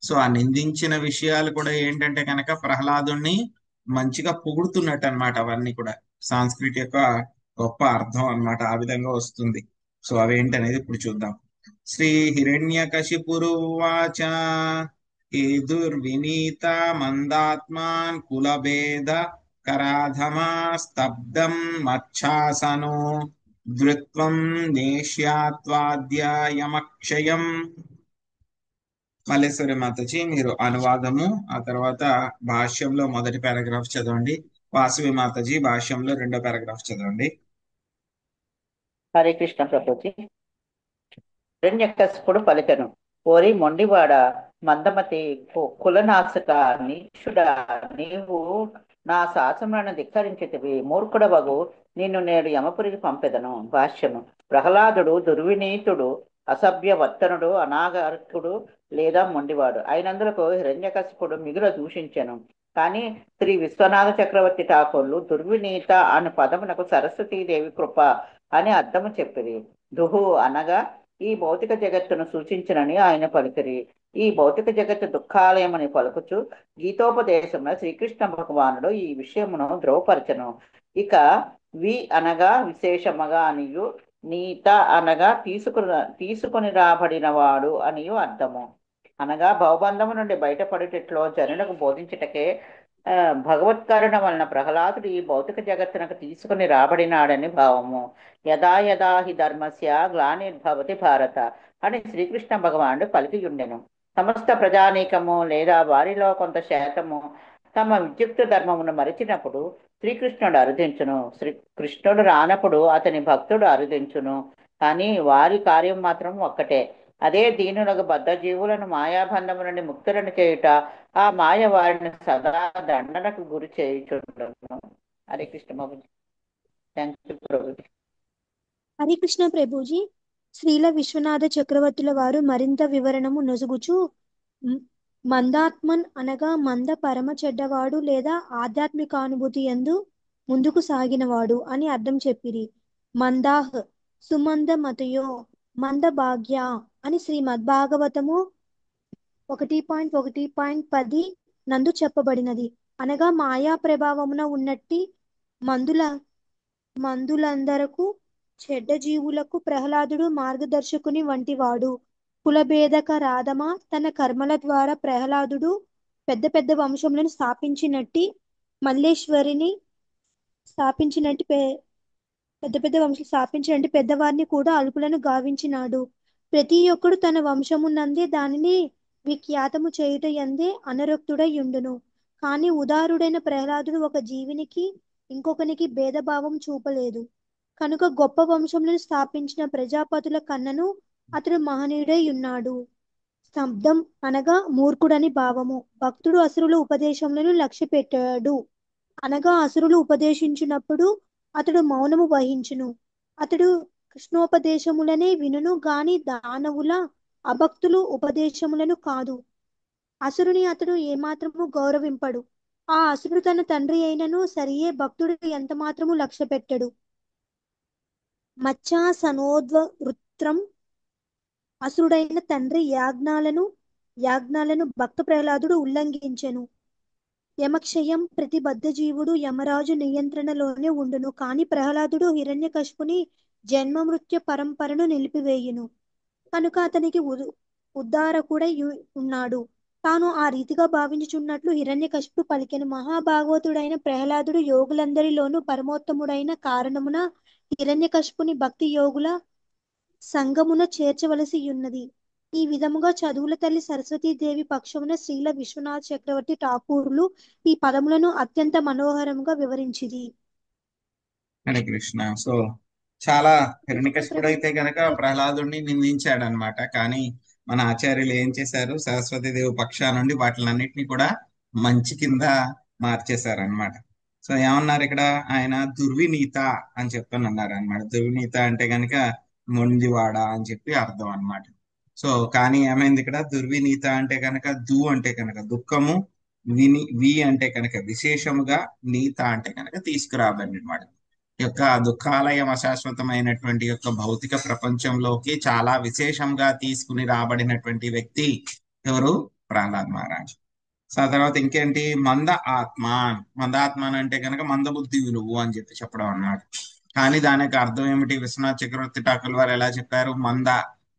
సో ఆ నిందించిన విషయాలు కూడా ఏంటంటే కనుక ప్రహ్లాదుని మంచిగా పొగుడుతున్నట్టు అనమాట. అవన్నీ కూడా సాంస్క్రిట్ యొక్క గొప్ప అర్థం అన్నమాట, ఆ విధంగా వస్తుంది. సో అవేంటనేది ఇప్పుడు చూద్దాం. శ్రీ హిరణ్యకశిపురువాచ ఏ దుర్వినీత మందాత్మాన్ కులభేద కరాధమా స్తబ్దం మచ్చాసనో ధృత్వం నేష్యాత్వాధ్యాయమక్షయం. మల్లేశ్వరి మాతజీ మీరు అనువాదము, ఆ తర్వాత భాష్యంలో మొదటి పారాగ్రాఫ్ చదవండి. వాసవి మాతజీ భాష్యంలో 2వ పారాగ్రాఫ్ చదవండి. హరే కృష్ణ ప్రభుజీ. హిరణ్యకశిపుడు పలికెను, ఓరి మొండివాడ, మందమతి, కులనాశక, నీచుడా, నీవు నా శాసములను ధిక్కరించితివి. మూర్ఖుడవగు నిన్ను నేడు యమపురికి పంపెదను. భాష్యము. ప్రహ్లాదుడు దుర్వినీతుడు, అసభ్యవర్తనుడు, అనాగరికుడు లేదా మొండివాడు అయినందులకు హిరణ్యకశిపుడు మిగుల దూషించెను. కానీ శ్రీ విశ్వనాథ చక్రవర్తి ఠాకూర్లు దుర్వినీత అను పదమునకు సరస్వతీదేవి కృప అని అర్థము చెప్పిరి. దుహు అనగా ఈ భౌతిక జగత్తును సూచించనని ఆయన పలికిరి. ఈ భౌతిక జగత్తు దుఃఖాలయమని పలుకుచు గీతోపదేశంలో శ్రీకృష్ణ భగవానుడు ఈ విషయమును ధ్రువపరచను. ఇక వి అనగా విశేషముగా అనియు, నీత అనగా తీసుకుని రాబడిన వాడు అనియు అర్థము. అనగా భవబంధము నుండి బయటపడేటట్లో జనులకు బోధించటకే భగవత్కరుణ వలన ప్రహ్లాదుడు ఈ భౌతిక జగత్తునకు తీసుకుని రాబడినాడని భావము. యదా యదా హి ధర్మస్య గ్లానిర్భవతి భారత అని శ్రీకృష్ణ భగవానుడు పలికియుండెను. సమస్త ప్రజానీకము లేదా వారిలో కొంత శాతము తమ విద్యుక్త ధర్మమును మరిచినప్పుడు శ్రీకృష్ణుడు అరుదించును. శ్రీకృష్ణుడు రానప్పుడు అతని భక్తుడు అరుదించును. కానీ వారి కార్యం మాత్రం ఒక్కటే. అదే దీనులకు బద్ధ జీవులను మాయాబంధము నుండి ముక్తులను చేయుట. ఆ మాయ వారిని సదా దండనకు గురి చేయుచుండును. హరే కృష్ణ ప్రభుజీ. Thank you Prabhuji. హరే కృష్ణ ప్రభుజీ. శ్రీల విశ్వనాథ చక్రవర్తుల వారు మరింత వివరణము నొసుగుచు, మందాత్మన్ అనగా మంద పరమ చెడ్డవాడు లేదా ఆధ్యాత్మికానుభూతి యందు ముందుకు సాగినవాడు అని అర్థం చెప్పిరి. మందాహ్ సుమంద మతయో మంద భాగ్య అని శ్రీమద్భాగవతము 1.1.10 నందు చెప్పబడినది. అనగా మాయా ప్రభావమున ఉన్నట్టి మందుల మందులందరకు చెడ్డ జీవులకు ప్రహ్లాదుడు మార్గదర్శకుని వంటివాడు. కులభేదక రాధమ తన కర్మల ద్వారా ప్రహ్లాదుడు పెద్ద పెద్ద వంశములను స్థాపించినట్టి మల్లేశ్వరిని స్థాపించినట్టు పెద్ద పెద్ద వంశం స్థాపించినట్టు పెద్దవారిని కూడా అల్పులను గావించినాడు. ప్రతి ఒక్కడు తన వంశమునందే దానిని విఖ్యాతము చేయుట యందే అనరక్తుడై యుండును. కాని ఉదారుడైన ప్రహ్లాదుడు ఒక జీవినికి ఇంకొకనికి భేదభావం చూపలేదు. కనుక గొప్ప వంశములను స్థాపించిన ప్రజాపతుల కన్నను అతడు మహనీయుడై ఉన్నాడు. స్తబ్దం అనగా మూర్ఖుడని భావము. భక్తుడు అసురుల ఉపదేశములను లక్ష్య పెట్టాడు అనగా అసురులు ఉపదేశించినప్పుడు అతడు మౌనము వహించును. అతడు కృష్ణోపదేశములనే వినును గాని దానవుల అభక్తులు ఉపదేశములను కాదు. అసురుని అతడు ఏమాత్రము గౌరవింపడు. ఆ అసురుడు తన తండ్రి అయినను సరియే భక్తుడు ఎంత మాత్రము లక్ష్య పెట్టడు. మచ్చాసనోద్వృత్రం అసురుడైన తండ్రి యాజ్ఞాలను భక్త ప్రహ్లాదుడు ఉల్లంఘించెను. యమక్షయం ప్రతి బద్ధజీవుడు యమరాజు నియంత్రణలోనే ఉండును. కాని ప్రహ్లాదుడు హిరణ్యకశిపుని జన్మ మృత్యు పరంపరను నిలిపివేయును. కనుక అతనికి ఉద్ధారకుడై ఉన్నాడు. తాను ఆ రీతిగా భావించుచున్నట్లు హిరణ్యకశిపుడు పలికెను. మహాభాగవతుడైన ప్రహ్లాదుడు యోగులందరిలోనూ పరమోత్తముడైన కారణమున హిరణ్యకశిపుని భక్తి యోగుల సంగమున చేర్చవలసి ఉన్నది. ఈ విధముగా చదువుల తల్లి సరస్వతీదేవి పక్షమున శ్రీల విశ్వనాథ చక్రవర్తి ఠాకూరులు ఈ పదములను అత్యంత మనోహరముగా వివరించిది. హరే కృష్ణ. సో చాలా హిరణ్యకశిపుడు అయితే గనక ప్రహ్లాదుడిని నిందించాడు అనమాట. కానీ మన ఆచార్యులు ఏం చేశారు, సరస్వతీదేవి పక్షా నుండి వాటిలన్నిటిని కూడా మంచి కింద మార్చేశారు అనమాట. సో ఏమన్నారు ఇక్కడ, ఆయన దుర్వినీత అని చెప్పని అన్నారు అనమాట. దుర్వినీత అంటే గనక మొండివాడ అని చెప్పి అర్థం అనమాట. సో కానీ ఏమైంది ఇక్కడ, దుర్వినీత అంటే కనుక అంటే కనుక దుఃఖము, వి అంటే కనుక విశేషముగా, నీత అంటే కనుక తీసుకురాబడి అనమాట. యొక్క దుఃఖాలయం అశాశ్వతమైనటువంటి యొక్క భౌతిక ప్రపంచంలోకి చాలా విశేషంగా తీసుకుని రాబడినటువంటి వ్యక్తి ఎవరు, ప్రహ్లాద్ మహారాజ్. సో ఆ తర్వాత ఇంకేంటి, మందాత్మ అంటే కనుక మందబుద్ధి నువ్వు అని చెప్పడం అన్నాడు. కానీ దానికి అర్థం ఏమిటి, విశ్వనాథ్ చక్రవర్తి ఠాకూర్ వారు ఎలా చెప్పారు,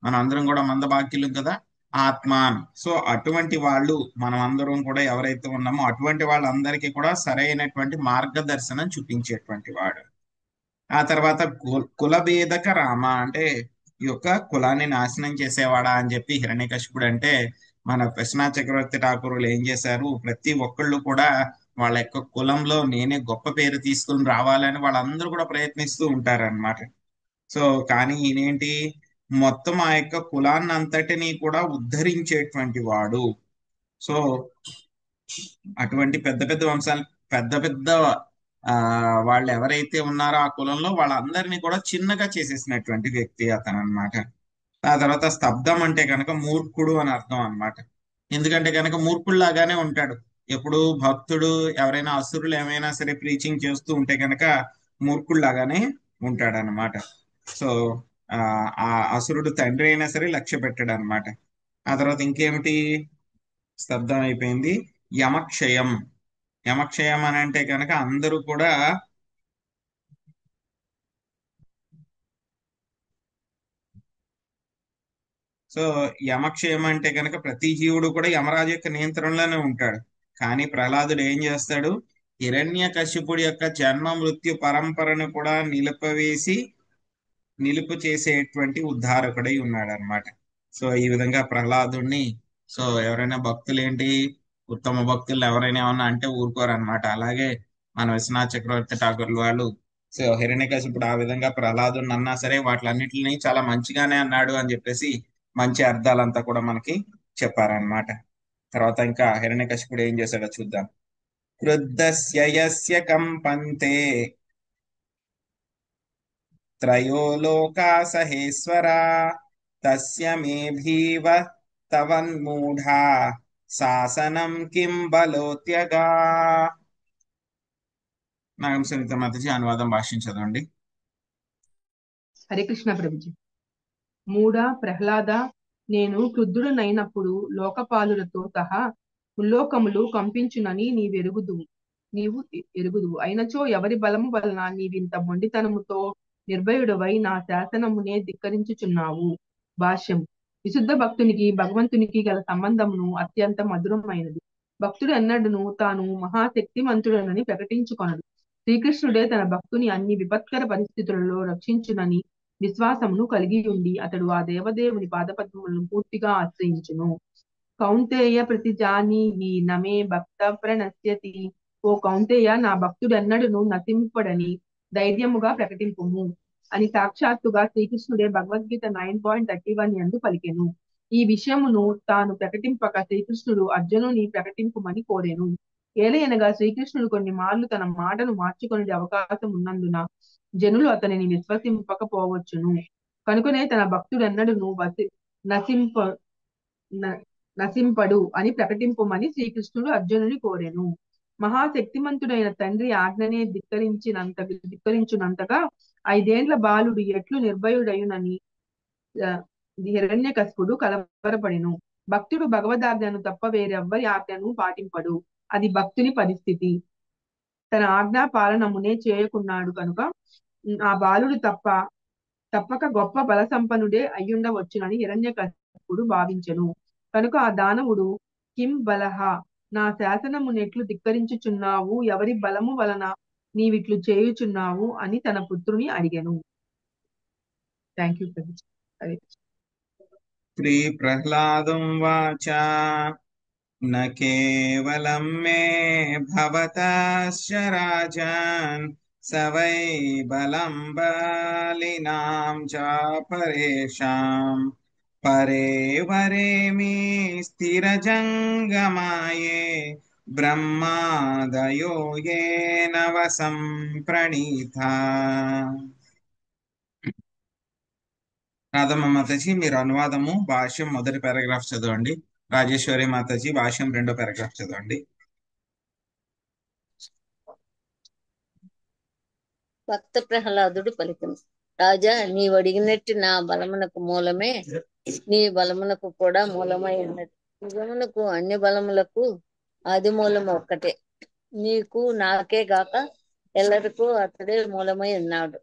మనం అందరం కూడా మందభాగ్యులు కదా, ఆత్మాన్. సో అటువంటి వాళ్ళు మనం అందరం కూడా ఎవరైతే ఉన్నామో అటువంటి వాళ్ళందరికీ కూడా సరైనటువంటి మార్గదర్శనం చూపించేటువంటి వాడు. ఆ తర్వాత కులభేదక రామ అంటే ఈ యొక్క కులాన్ని నాశనం చేసేవాడా అని చెప్పి హిరణ్యకశిపుడు అంటే, మన విశ్వనాథ్ చక్రవర్తి ఠాకూరులు ఏం చేశారు, ప్రతి ఒక్కళ్ళు కూడా వాళ్ళ యొక్క కులంలో నేనే గొప్ప పేరు తీసుకుని రావాలని వాళ్ళందరూ కూడా ప్రయత్నిస్తూ ఉంటారన్నమాట. సో కానీ ఈయనేంటి, మొత్తం ఆ యొక్క కులాన్ని అంతటినీ కూడా ఉద్ధరించేటువంటి వాడు. సో అటువంటి పెద్ద పెద్ద వంశాలు, పెద్ద పెద్ద వాళ్ళు ఎవరైతే ఉన్నారో ఆ కులంలో వాళ్ళందరినీ కూడా చిన్నగా చేసేసినటువంటి వ్యక్తి అతను అనమాట. ఆ తర్వాత స్తబ్దం అంటే కనుక మూర్ఖుడు అని అర్థం అనమాట. ఎందుకంటే కనుక మూర్ఖుల్లాగానే ఉంటాడు ఎప్పుడు. భక్తుడు ఎవరైనా అసురులు ఏమైనా సరే ప్రీచింగ్ చేస్తూ ఉంటే కనుక మూర్ఖుల్లాగానే ఉంటాడు అనమాట. సో ఆ అసురుడు తండ్రి అయినా సరే లక్ష్య పెట్టాడు అనమాట. ఆ తర్వాత ఇంకేమిటి, స్తబ్దం అయిపోయింది. యమక్షయం అని అంటే కనుక అందరూ కూడా సో యమక్షయం అంటే కనుక ప్రతి జీవుడు కూడా యమరాజు యొక్క నియంత్రణలోనే ఉంటాడు. కానీ ప్రహ్లాదుడు ఏం చేస్తాడు, హిరణ్యకశిపుడి యొక్క జన్మ మృత్యు పరంపరను కూడా నిలుపు చేసేటువంటి ఉద్ధారకుడై ఉన్నాడు అనమాట. సో ఈ విధంగా ప్రహ్లాదుడిని, సో ఎవరైనా భక్తులు ఏంటి, ఉత్తమ భక్తులు ఎవరైనా ఏమన్నా అంటే ఊరుకోరనమాట. అలాగే మన విశ్వనాథ్ చక్రవర్తి ఠాకూర్లు వాళ్ళు సో హిరణ్యకశిపుడు ఆ విధంగా ప్రహ్లాదుని అన్నా సరే వాటిలన్నిటిని చాలా మంచిగానే అన్నాడు అని చెప్పేసి మంచి అర్థాలంతా కూడా మనకి చెప్పారనమాట. తర్వాత ఇంకా హిరణ్యకశిపుడు ఏం చేశాడో చూద్దాం. క్రుద్ధస్య యస్య కంపంతే త్రయో లోకా సహేశ్వరా తస్య మేభీవ తవన్మూఢా శాసనం కిం బలోత్యగా. నాగం సునీత మాతాజీ అనువాదం భాష్యం చదవండి. హరే కృష్ణ ప్రభుజీ. మూఢ ప్రహ్లాద, నేను క్రుద్ధుడనైనప్పుడు లోకపాలులతో సహా ముల్లోకములు కంపించునని నీ వెరుగుదువు. నీవు ఎరుగుదువు. అయినచో ఎవరి బలము వలన నీవింత మొండితనముతో నిర్భయుడవై నా శాసనమునే ధిక్కరించుచున్నావు. భాష్యం. విశుద్ధ భక్తునికి భగవంతునికి గల సంబంధమును అత్యంత మధురమైనది. భక్తుడు ఎన్నడూను తాను మహాశక్తిమంతుడనని ప్రకటించుకొనడు. శ్రీకృష్ణుడే తన భక్తుని అన్ని విపత్కర పరిస్థితులలో రక్షించునని విశ్వాసమును కలిగి ఉండి అతడు ఆ దేవదేవుని పాదపద్మములను పూర్తిగా ఆశ్రయించును. కౌంతేయ ప్రతిజానీహి నమే భక్త ప్రణశ్యతి. ఓ కౌంతేయ, నా భక్తుడెన్నడూను నశింపడని ధైర్యముగా ప్రకటింపుము అని సాక్షాత్తుగా శ్రీకృష్ణుడే భగవద్గీత 9.31 యందు పలికెను. ఈ విషయమును తాను ప్రకటింపక శ్రీకృష్ణుడు అర్జునుని ప్రకటింపుమని కోరెను. ఏలయనగా శ్రీకృష్ణుడు కొన్ని మార్లు తన మాటను మార్చుకొనే అవకాశం ఉన్నందున జనులు అతనిని విశ్వసింపకపోవచ్చును. కనుకనే తన భక్తుడెన్నడూను నశింపడు అని ప్రకటింపుమని శ్రీకృష్ణుడు అర్జునుని కోరెను. మహాశక్తిమంతుడైన తండ్రి ఆజ్ఞనే ధిక్కరించునంతగా 5 ఏండ్ల బాలుడు ఎట్లు నిర్భయుడయునని హిరణ్యకశిపుడు కలవరపడెను. భక్తుడు భగవదాజ్ఞను తప్ప వేరెవ్వరి ఆజ్ఞను పాటింపడు. అది భక్తుని పరిస్థితి. తన ఆజ్ఞా పాలనమునే చేయకున్నాడు కనుక ఆ బాలుడు తప్పక గొప్ప బల సంపన్నుడే అయ్యుండవచ్చునని హిరణ్యకశిపుడు భావించెను. కనుక ఆ దానవుడు కిం బలహ, నా శాసనమునెట్లు ధిక్కరించుచున్నావు, ఎవరి బలము వలన నీవిట్లు చేయుచున్నావు అని తన పుత్రుని అడిగెను. Thank you. శ్రీ ప్రహ్లాదం వాచ న కేవలం మే భవతస్య రాజన్ స వై బలం బలినాం చ పరేషాం పరే వరేమి స్థిరజంగమాయే బ్రహ్మాదయో యేన వసం ప్రణీతా. రాధమ్మ మాతాజీ, మీరు అనువాదము భాష్యం మొదటి పారాగ్రాఫ్ చదవండి. రాజేశ్వరి మాతాజీ భాష్యం 2వ పారాగ్రాఫ్ చదవండి. భక్త ప్రహ్లాదుడు పలికెను. రాజా, నీవు అడిగినట్టు నా బలమునకు మూలమే నీ బలమునకు కూడా మూలమై ఉన్నది. నిజమునకు అన్ని బలములకు ఆది మూలము ఒక్కటే. నీకు నాకే గాక ఎల్లరికూ అతడే మూలమై ఉన్నాడు.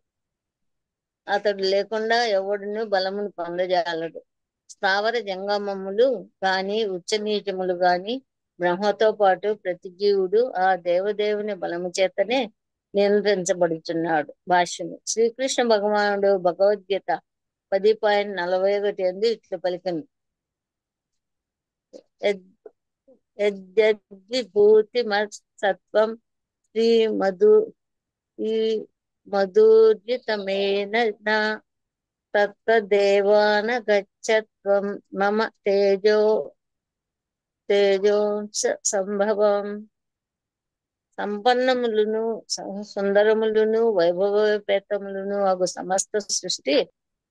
అతడు లేకుండా ఎవడును బలమును పొందజాలడు. స్థావర జంగమములు గాని ఉచ్చ నీచములు గాని బ్రహ్మతో పాటు ప్రతి జీవుడు ఆ దేవదేవుని బలము చేతనే నియంత్రించబడుచున్నాడు. భాష్యము. శ్రీకృష్ణ భగవానుడు భగవద్గీత 10.41 యందు ఇట్లు పలికెను. యద్విభూతి సత్వం శ్రీ మధుర్జితమేన తత్తదేవాన గచ్చత్వం మమ తేజోంస సంభవం. సంపన్నములను సుందరములను వైభవోపేతములను అగు సమస్త సృష్టి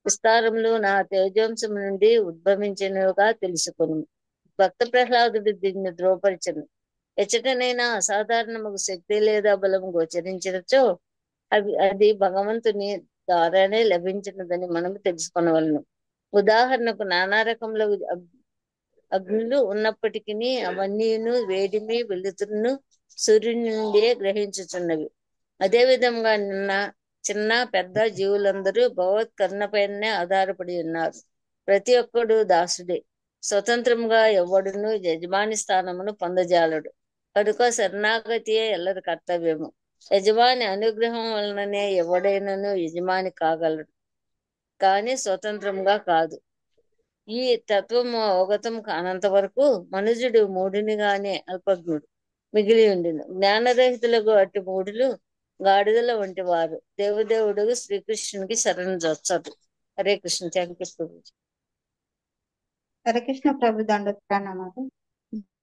విస్తారములు నా తేజోంశము నుండి ఉద్భవించినవిగా తెలుసుకును. భక్త ప్రహ్లాదుడు దీన్ని ధ్రువపరచను. ఎచ్చటనైనా అసాధారణముకు శక్తి లేదా బలము గోచరించినచో అది భగవంతుని ద్వారానే లభించినదని మనము తెలుసుకొనవలను. ఉదాహరణకు నానా రకముల అగ్నులు ఉన్నప్పటికీ అవన్నీను వేడిమి వెలుతురును సూర్యుని నుండే గ్రహించుచున్నవి. అదే విధంగా చిన్న పెద్ద జీవులందరూ భగవత్ కరుణపైనే ఆధారపడి ఉన్నారు. ప్రతి ఒక్కడు దాసుడే. స్వతంత్రంగా ఎవడును యజమాని స్థానమును పొందజాలడు. కనుక శరణాగతియే ఎల్లరి కర్తవ్యము. యజమాని అనుగ్రహం వలననే ఎవడైనను యజమాని కాగలడు, కానీ స్వతంత్రంగా కాదు. ఈ తత్వము అవగతం కానంత వరకు మనుజుడు మూఢునిగానే అల్పజ్ఞుడు మిగిలి ఉండిను. జ్ఞానరహితులకు అట్టి మూఢులు గాడిదల వంటి వారు. దేవదేవుడు శ్రీకృష్ణునికి శరణు జొచ్చదు. హరే కృష్ణ. Thank you Prabhuji. హరే కృష్ణ ప్రభు. దండోత్ ప్రణామాలు.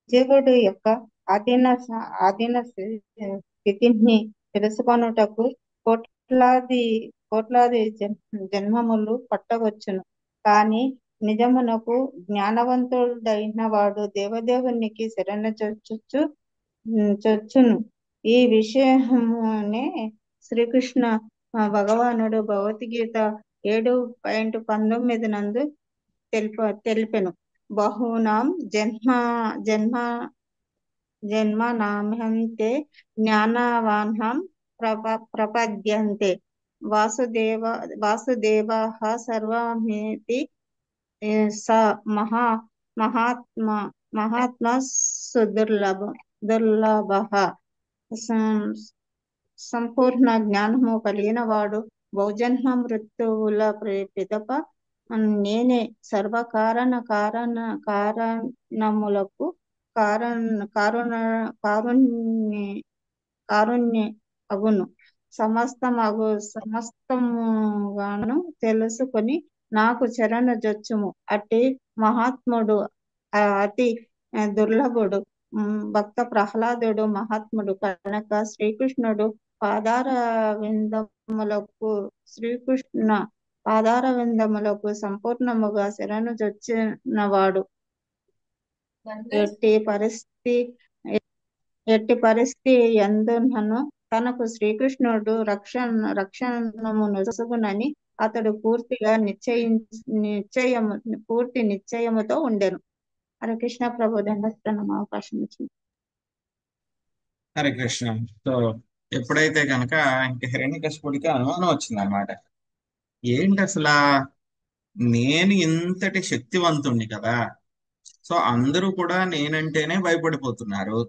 జీవుడు యొక్క ఆధీన స్థితిని తెలుసుకొనుటకు కోట్లాది జన్మములు పట్టవచ్చును. కానీ నిజమునకు జ్ఞానవంతుడైన వాడు దేవదేవునికి శరణు చొచ్చును. ఈ విషయమునే శ్రీకృష్ణ భగవానుడు భగవద్గీత 7.19 నందు తెలిపెను. బహూనాం జన్మనామ్యంతే జ్ఞానవాన్హం ప్రపద్యంతే వాసుదేవః సర్వమితి స మహాత్మా దుర్లభః. సంపూర్ణ జ్ఞానము కలిగిన వాడు బహుజన్మ మృత్యువుల పిదప నేనే కారణములకు కారుణ్య అగును సమస్తముగాను తెలుసుకొని నాకు జొచ్చుము. అట్టి మహాత్ముడు అతి దుర్లభుడు భక్త ప్రహ్లాదుడు మహాత్ముడు కనుక శ్రీకృష్ణ పాదార విందములకు సంపూర్ణముగా జొచ్చినవాడు. ఎట్టి పరిస్థితి యందునను తనకు శ్రీకృష్ణుడు రక్షణము నొసగునని అతడు పూర్తి నిశ్చయముతో ఉండెను. హరే కృష్ణ ప్రభు దండస్తనం అవకాశం ఇచ్చింది. హరే కృష్ణ. సో ఎప్పుడైతే కనుక ఇంక హిరణ్యకశిపుడికి అనుమానం వచ్చిందనమాట. ఏంటి అసలు నేను ఇంతటి శక్తివంతుణ్ణి కదా, సో అందరూ కూడా నేనంటేనే భయపడిపోతున్నారు.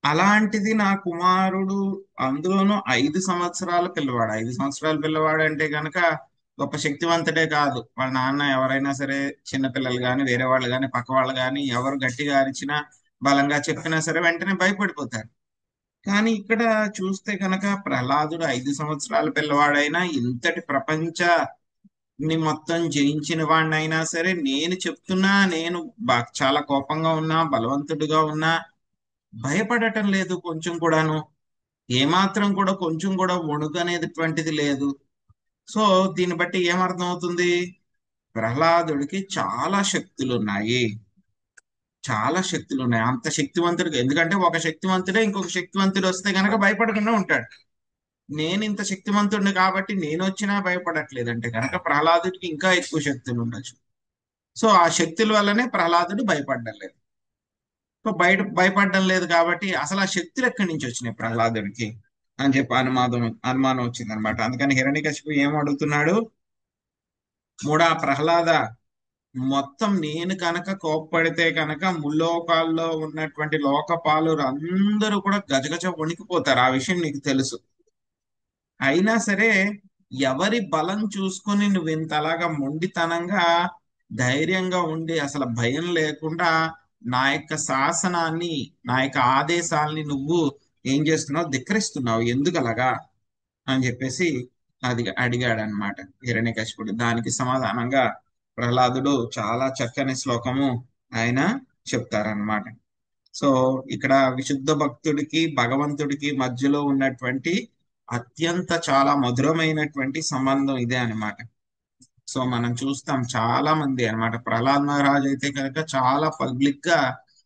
అలాంటిది నా కుమారుడు, అందులోనూ 5 సంవత్సరాల పిల్లవాడు. 5 సంవత్సరాల పిల్లవాడు అంటే కనుక గొప్ప శక్తివంతుడే కాదు. వాళ్ళ నాన్న ఎవరైనా సరే, చిన్నపిల్లలు కానీ, వేరే వాళ్ళు కానీ, పక్క వాళ్ళు కానీ, ఎవరు గట్టిగా అరిచినా బలంగా చెప్పినా సరే వెంటనే భయపడిపోతారు. కానీ ఇక్కడ చూస్తే కనుక ప్రహ్లాదుడు 5 సంవత్సరాల పిల్లవాడైనా, ఇంతటి ప్రపంచాన్ని మొత్తం జయించిన వాడినైనా సరే, నేను చెప్తున్నా, నేను చాలా కోపంగా ఉన్నా, బలవంతుడిగా ఉన్నా భయపడటం లేదు కొంచెం కూడాను. ఏమాత్రం కూడా కొంచెం కూడా వణుకు అనేటువంటిది లేదు. సో దీన్ని బట్టి ఏమర్థం అవుతుంది? ప్రహ్లాదుడికి చాలా శక్తులు ఉన్నాయి. అంత శక్తివంతుడికి, ఎందుకంటే ఒక శక్తివంతుడే ఇంకొక శక్తివంతుడు వస్తే గనక భయపడకుండా ఉంటాడు. నేను ఇంత శక్తివంతుడిని కాబట్టి నేను వచ్చినా భయపడట్లేదంటే కనుక ప్రహ్లాదుడికి ఇంకా ఎక్కువ శక్తులు ఉండొచ్చు. సో ఆ శక్తుల వల్లనే ప్రహ్లాదుడు భయపడడం లేదు. సో భయపడడం లేదు కాబట్టి అసలు ఆ శక్తులు ఎక్కడి నుంచి వచ్చినాయి ప్రహ్లాదుడికి అని చెప్పి అనుమానం వచ్చింది అనమాట. అందుకని హిరణ్యకశిపుడు ఏం అడుగుతున్నాడు? మూడా ప్రహ్లాద, మొత్తం నేను కనుక కోప్పడితే కనుక ముల్లోకాల్లో ఉన్నటువంటి లోకపాలురు అందరూ కూడా గజగజ వణికిపోతారు. ఆ విషయం నీకు తెలుసు. అయినా సరే ఎవరి బలం చూసుకొని నువ్వు ఇంతలాగా మొండితనంగా ధైర్యంగా ఉండి అసలు భయం లేకుండా నా యొక్క శాసనాన్ని, నా యొక్క ఆదేశాలని నువ్వు ఏం చేస్తున్నావు? ధిక్కరిస్తున్నావు. ఎందుకు అలాగా అని చెప్పేసి అడిగాడు అనమాట హిరణ్యకశిపుడు. దానికి సమాధానంగా ప్రహ్లాదుడు చాలా చక్కని శ్లోకము ఆయన చెప్తారనమాట. సో ఇక్కడ విశుద్ధ భక్తుడికి భగవంతుడికి మధ్యలో ఉన్నటువంటి అత్యంత చాలా మధురమైనటువంటి సంబంధం ఇదే అనమాట. సో మనం చూస్తాం చాలా మంది అనమాట. ప్రహ్లాద్ మహారాజ్ అయితే కనుక చాలా పబ్లిక్ గా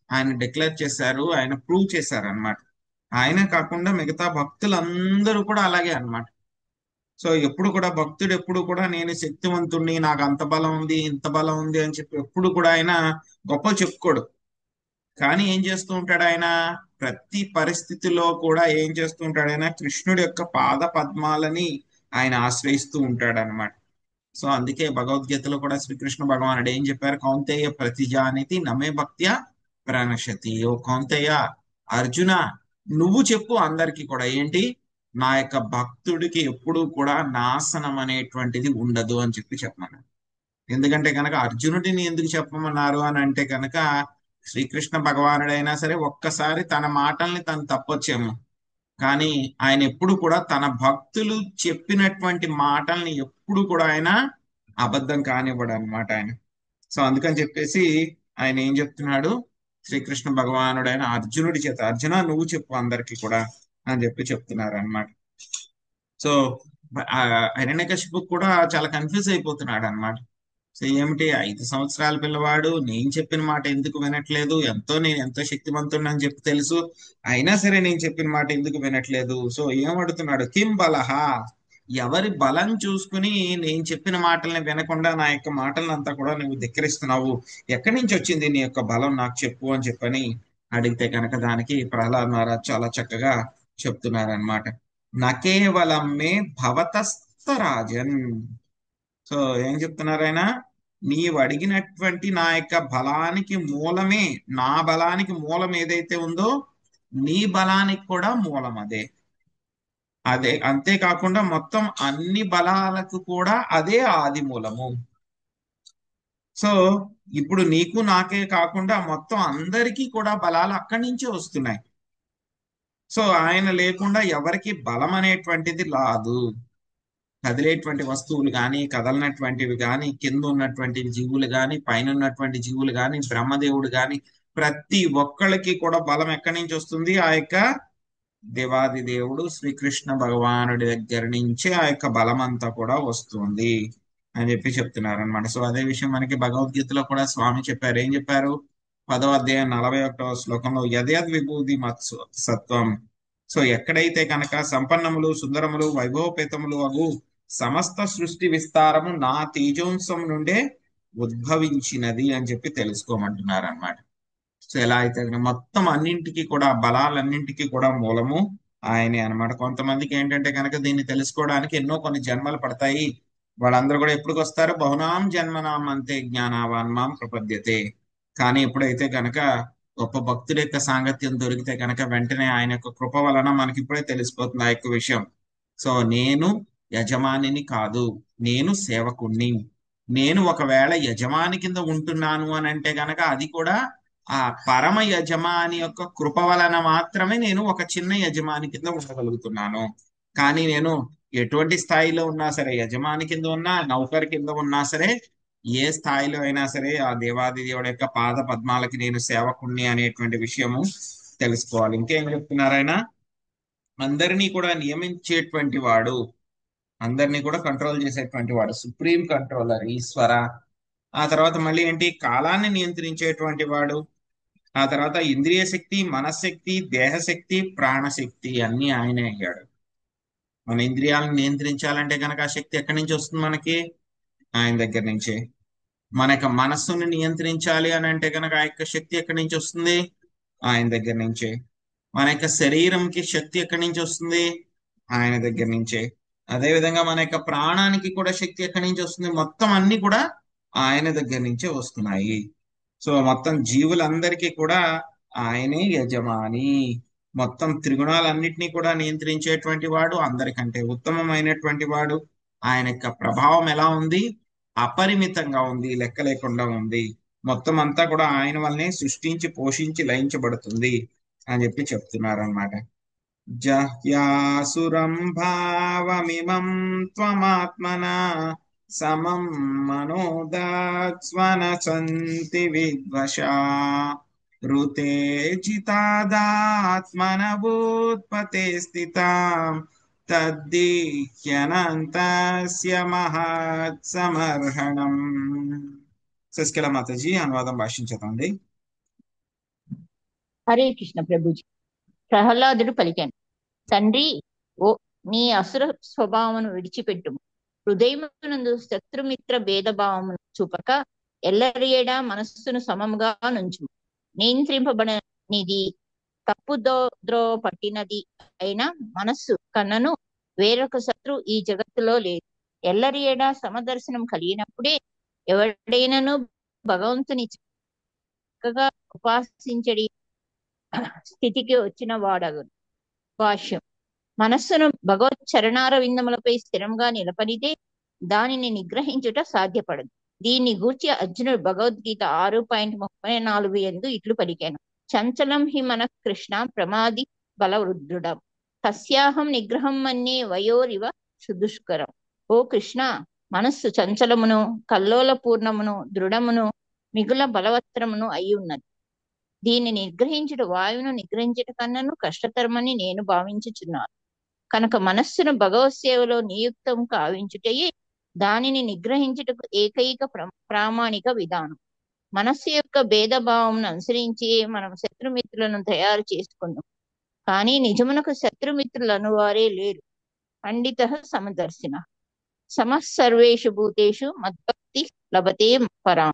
ఆయన డిక్లేర్ చేశారు, ఆయన ప్రూవ్ చేశారు అనమాట. ఆయన కాకుండా మిగతా భక్తులందరూ కూడా అలాగే అనమాట. సో ఎప్పుడు కూడా భక్తుడు ఎప్పుడు కూడా నేను శక్తివంతుణ్ణి, నాకు అంత బలం ఉంది, ఇంత బలం ఉంది అని చెప్పి ఎప్పుడు కూడా ఆయన గొప్ప చెప్పుకోడు. కానీ ఏం చేస్తూ ఉంటాడు ఆయన? ప్రతి పరిస్థితిలో కూడా ఏం చేస్తూ ఉంటాడు ఆయన? కృష్ణుడి యొక్క పాద పద్మాలని ఆయన ఆశ్రయిస్తూ ఉంటాడు అనమాట. సో అందుకే భగవద్గీతలో కూడా శ్రీకృష్ణ భగవానుడు ఏం చెప్పారు? కౌంతేయ ప్రతిజానితి నమే భక్త్యా ప్రణశతి. ఓ కౌంతేయ, అర్జున నువ్వు చెప్పు అందరికి కూడా, ఏంటి? నా యొక్క భక్తుడికి ఎప్పుడూ కూడా నాశనం అనేటువంటిది ఉండదు అని చెప్పి చెప్పమన్నారు. ఎందుకంటే కనుక అర్జునుడిని ఎందుకు చెప్పమన్నారు అని అంటే కనుక శ్రీకృష్ణ భగవానుడైనా సరే ఒక్కసారి తన మాటల్ని తను తప్పొచ్చేమో, కానీ ఆయన ఎప్పుడు కూడా తన భక్తులు చెప్పినటువంటి మాటల్ని ఎప్పుడు కూడా ఆయన అబద్ధం కానివ్వడు అనమాట ఆయన. సో అందుకని చెప్పేసి ఆయన ఏం చెప్తున్నాడు? శ్రీకృష్ణ భగవానుడు ఆయన అర్జునుడి చేత, అర్జున నువ్వు చెప్పు అందరికి కూడా అని చెప్పి చెప్తున్నారు అనమాట. సో హిరణ్యకశిపు కూడా చాలా కన్ఫ్యూజ్ అయిపోతున్నాడు అనమాట. సో ఏమిటి, 5 సంవత్సరాల పిల్లవాడు, నేను చెప్పిన మాట ఎందుకు వినట్లేదు? నేను ఎంతో శక్తివంతుడు అని చెప్పి తెలుసు, అయినా సరే నేను చెప్పిన మాట ఎందుకు వినట్లేదు? సో ఏమడుతున్నాడు? కిం బలహ, ఎవరి బలం చూసుకుని నేను చెప్పిన మాటల్ని వినకుండా నా యొక్క మాటలను అంతా కూడా నువ్వు ధిక్కరిస్తున్నావు? ఎక్కడి నుంచి వచ్చింది నీ యొక్క బలం? నాకు చెప్పు అని చెప్పని అడిగితే కనుక దానికి ప్రహ్లాద్ మహారాజ్ చాలా చక్కగా చెప్తున్నారనమాట. నకేవలం మే భవతస్తరాజన్. సో ఏం చెప్తున్నారు ఆయన? నీవు అడిగినటువంటి నా యొక్క బలానికి మూలమే, నా బలానికి మూలం ఏదైతే ఉందో నీ బలానికి కూడా మూలం అదే. అదే అంతేకాకుండా మొత్తం అన్ని బలాలకు కూడా అదే ఆది మూలము. సో ఇప్పుడు నీకు నాకే కాకుండా మొత్తం అందరికీ కూడా బలాలు అక్కడి నుంచే వస్తున్నాయి. సో ఆయన లేకుండా ఎవరికి బలం అనేటువంటిది రాదు. కదిలేటువంటి వస్తువులు కానీ, కదలనటువంటివి కానీ, కింద ఉన్నటువంటి జీవులు కానీ, పైన ఉన్నటువంటి జీవులు కానీ, బ్రహ్మదేవుడు కానీ, ప్రతి ఒక్కళ్ళకి కూడా బలం ఎక్కడి నుంచి వస్తుంది? ఆ యొక్క దేవాది దేవుడు శ్రీకృష్ణ భగవానుడి దగ్గర నుంచే ఆ యొక్క బలం అంతా కూడా వస్తుంది అని చెప్పి చెప్తున్నారు అనమాట. సో అదే విషయం మనకి భగవద్గీతలో కూడా స్వామి చెప్పారు. ఏం చెప్పారు? 10వ అధ్యాయం 41వ శ్లోకంలో యద్యద్ విభూతి మత్సు సత్వం. సో ఎక్కడైతే కనుక సంపన్నములు, సుందరములు, వైభవపేతములు అగు సమస్త సృష్టి విస్తారము నా తేజోంశం నుండే ఉద్భవించినది అని చెప్పి తెలుసుకోమంటున్నారు అనమాట. సో ఎలా అయితే మొత్తం అన్నింటికి కూడా, బలాలన్నింటికి కూడా మూలము ఆయనే అనమాట. కొంతమందికి ఏంటంటే కనుక దీన్ని తెలుసుకోవడానికి కొన్ని జన్మలు పడతాయి. వాళ్ళందరూ కూడా ఎప్పటికి వస్తారు? బహునాం జన్మనాం అంతే జ్ఞానావాన్ మాం ప్రపద్యతే. కానీ ఎప్పుడైతే కనుక గొప్ప భక్తుల యొక్క సాంగత్యం దొరికితే కనుక వెంటనే ఆయన యొక్క కృప వలన మనకి ఇప్పుడే తెలిసిపోతుంది ఆ యొక్క విషయం. సో నేను యజమానిని కాదు, నేను సేవకుణ్ణి. నేను ఒకవేళ యజమాని కింద ఉంటున్నాను అని అంటే గనక అది కూడా ఆ పరమ యజమాని యొక్క కృప వలన మాత్రమే నేను ఒక చిన్న యజమాని కింద ఉండగలుగుతున్నాను. కానీ నేను ఎటువంటి స్థాయిలో ఉన్నా సరే, యజమాని కింద ఉన్నా, నౌకర్ కింద ఉన్నా సరే, ఏ స్థాయిలో అయినా సరే ఆ దేవాది దేవుడి యొక్క పాద పద్మాలకి నేను సేవకుణ్ణి అనేటువంటి విషయము తెలుసుకోవాలి. ఇంకేం చెప్తున్నారు ఆయన? అందరినీ కూడా నియమించేటువంటి వాడు, అందరినీ కూడా కంట్రోల్ చేసేటువంటి వాడు, సుప్రీం కంట్రోలర్ ఈశ్వర. ఆ తర్వాత మళ్ళీ ఏంటి? కాలాన్ని నియంత్రించేటువంటి వాడు. ఆ తర్వాత ఇంద్రియ శక్తి, మనశక్తి, దేహశక్తి, ప్రాణశక్తి అన్ని ఆయనే అయ్యాడు. మన ఇంద్రియాలను నియంత్రించాలంటే కనుక ఆ శక్తి ఎక్కడి నుంచి వస్తుంది? మనకి ఆయన దగ్గర నుంచే. మన యొక్క మనస్సుని నియంత్రించాలి అని అంటే కనుక ఆ యొక్క శక్తి ఎక్కడి నుంచి వస్తుంది? ఆయన దగ్గర నుంచే. మన యొక్క శరీరంకి శక్తి ఎక్కడి నుంచి వస్తుంది? ఆయన దగ్గర నుంచే. అదే విధంగా మన యొక్క ప్రాణానికి కూడా శక్తి ఎక్కడి నుంచి వస్తుంది? మొత్తం అన్ని కూడా ఆయన దగ్గర నుంచే వస్తున్నాయి. సో మొత్తం జీవులందరికీ కూడా ఆయనే యజమాని. మొత్తం త్రిగుణాలన్నిటినీ కూడా నియంత్రించేటువంటి వాడు, అందరికంటే ఉత్తమమైనటువంటి వాడు. ఆయన యొక్క ప్రభావం ఎలా ఉంది? అపరిమితంగా ఉంది, లెక్క లేకుండా ఉంది. మొత్తం అంతా కూడా ఆయన వల్లనే సృష్టించి, పోషించి, లయించబడుతుంది అని చెప్పి చెప్తున్నారు అన్నమాట. జహ్యాసురం భావమిమం త్వమాత్మనా సమం మనోదాస్వనసంతి విద్వశా ఋతే జితాదాత్మనవోత్పతే స్థితాం తద్దీహ్యనంతస్య మహత్ సమర్హణం. శశికళ మాతాజీ అనువాదం భాషించదండి. హరే కృష్ణ ప్రభుజీ. ప్రహ్లాదుడు పలికాను, తండ్రి, ఓ నీ అసుర స్వభావమును విడిచిపెట్టుము. హృదయమునందు శత్రుమిత్ర భేదభావమును చూపక ఎల్లరియడా మనస్సును సమముగా నుంచుము. నియంత్రింపబడనిది, తప్పుద్రోవ పట్టినది అయిన మనస్సు కన్నను వేరొక శత్రు ఈ జగత్తులో లేదు. ఎల్లరియడా సమదర్శనం కలిగినప్పుడే ఎవడైనను భగవంతుని చక్కగా ఉపాసించడి స్థితికి వచ్చిన వాడగును. భాష్యం. మనస్సును భగవత్ చరణార విందములపై స్థిరంగా నిలపనిదే దానిని నిగ్రహించుట సాధ్యపడదు. దీన్ని గూర్చి అర్జునుడు భగవద్గీత 6.34 యందు ఇట్లు పలికాను, చంచలం హి మన కృష్ణ ప్రమాది బలవృద్ధుడం తస్యాహం నిగ్రహం మన్యే వయోరివ సుదుష్కరం. ఓ కృష్ణ, మనస్సు చంచలమును, కల్లోల పూర్ణమును, దృఢమును, మిగుల బలవత్రమును అయి ఉన్నది. దీన్ని నిగ్రహించుట వాయువును నిగ్రహించుట కన్నను కష్టతరమని నేను భావించుచున్నాను. కనుక మనస్సును భగవత్ సేవలో నియుక్తం కావించుటయే దానిని నిగ్రహించుటకు ఏకైక ప్రామాణిక విధానం. మనస్సు యొక్క భేదభావం అనుసరించి మనం శత్రుమిత్రులను తయారు చేసుకుందాం. కానీ నిజమునకు శత్రుమిత్రులను వారే లేరు. పండిత సమదర్శిన సమస్సర్వేషు భూతేషు మద్భక్తి లభతే పరాం.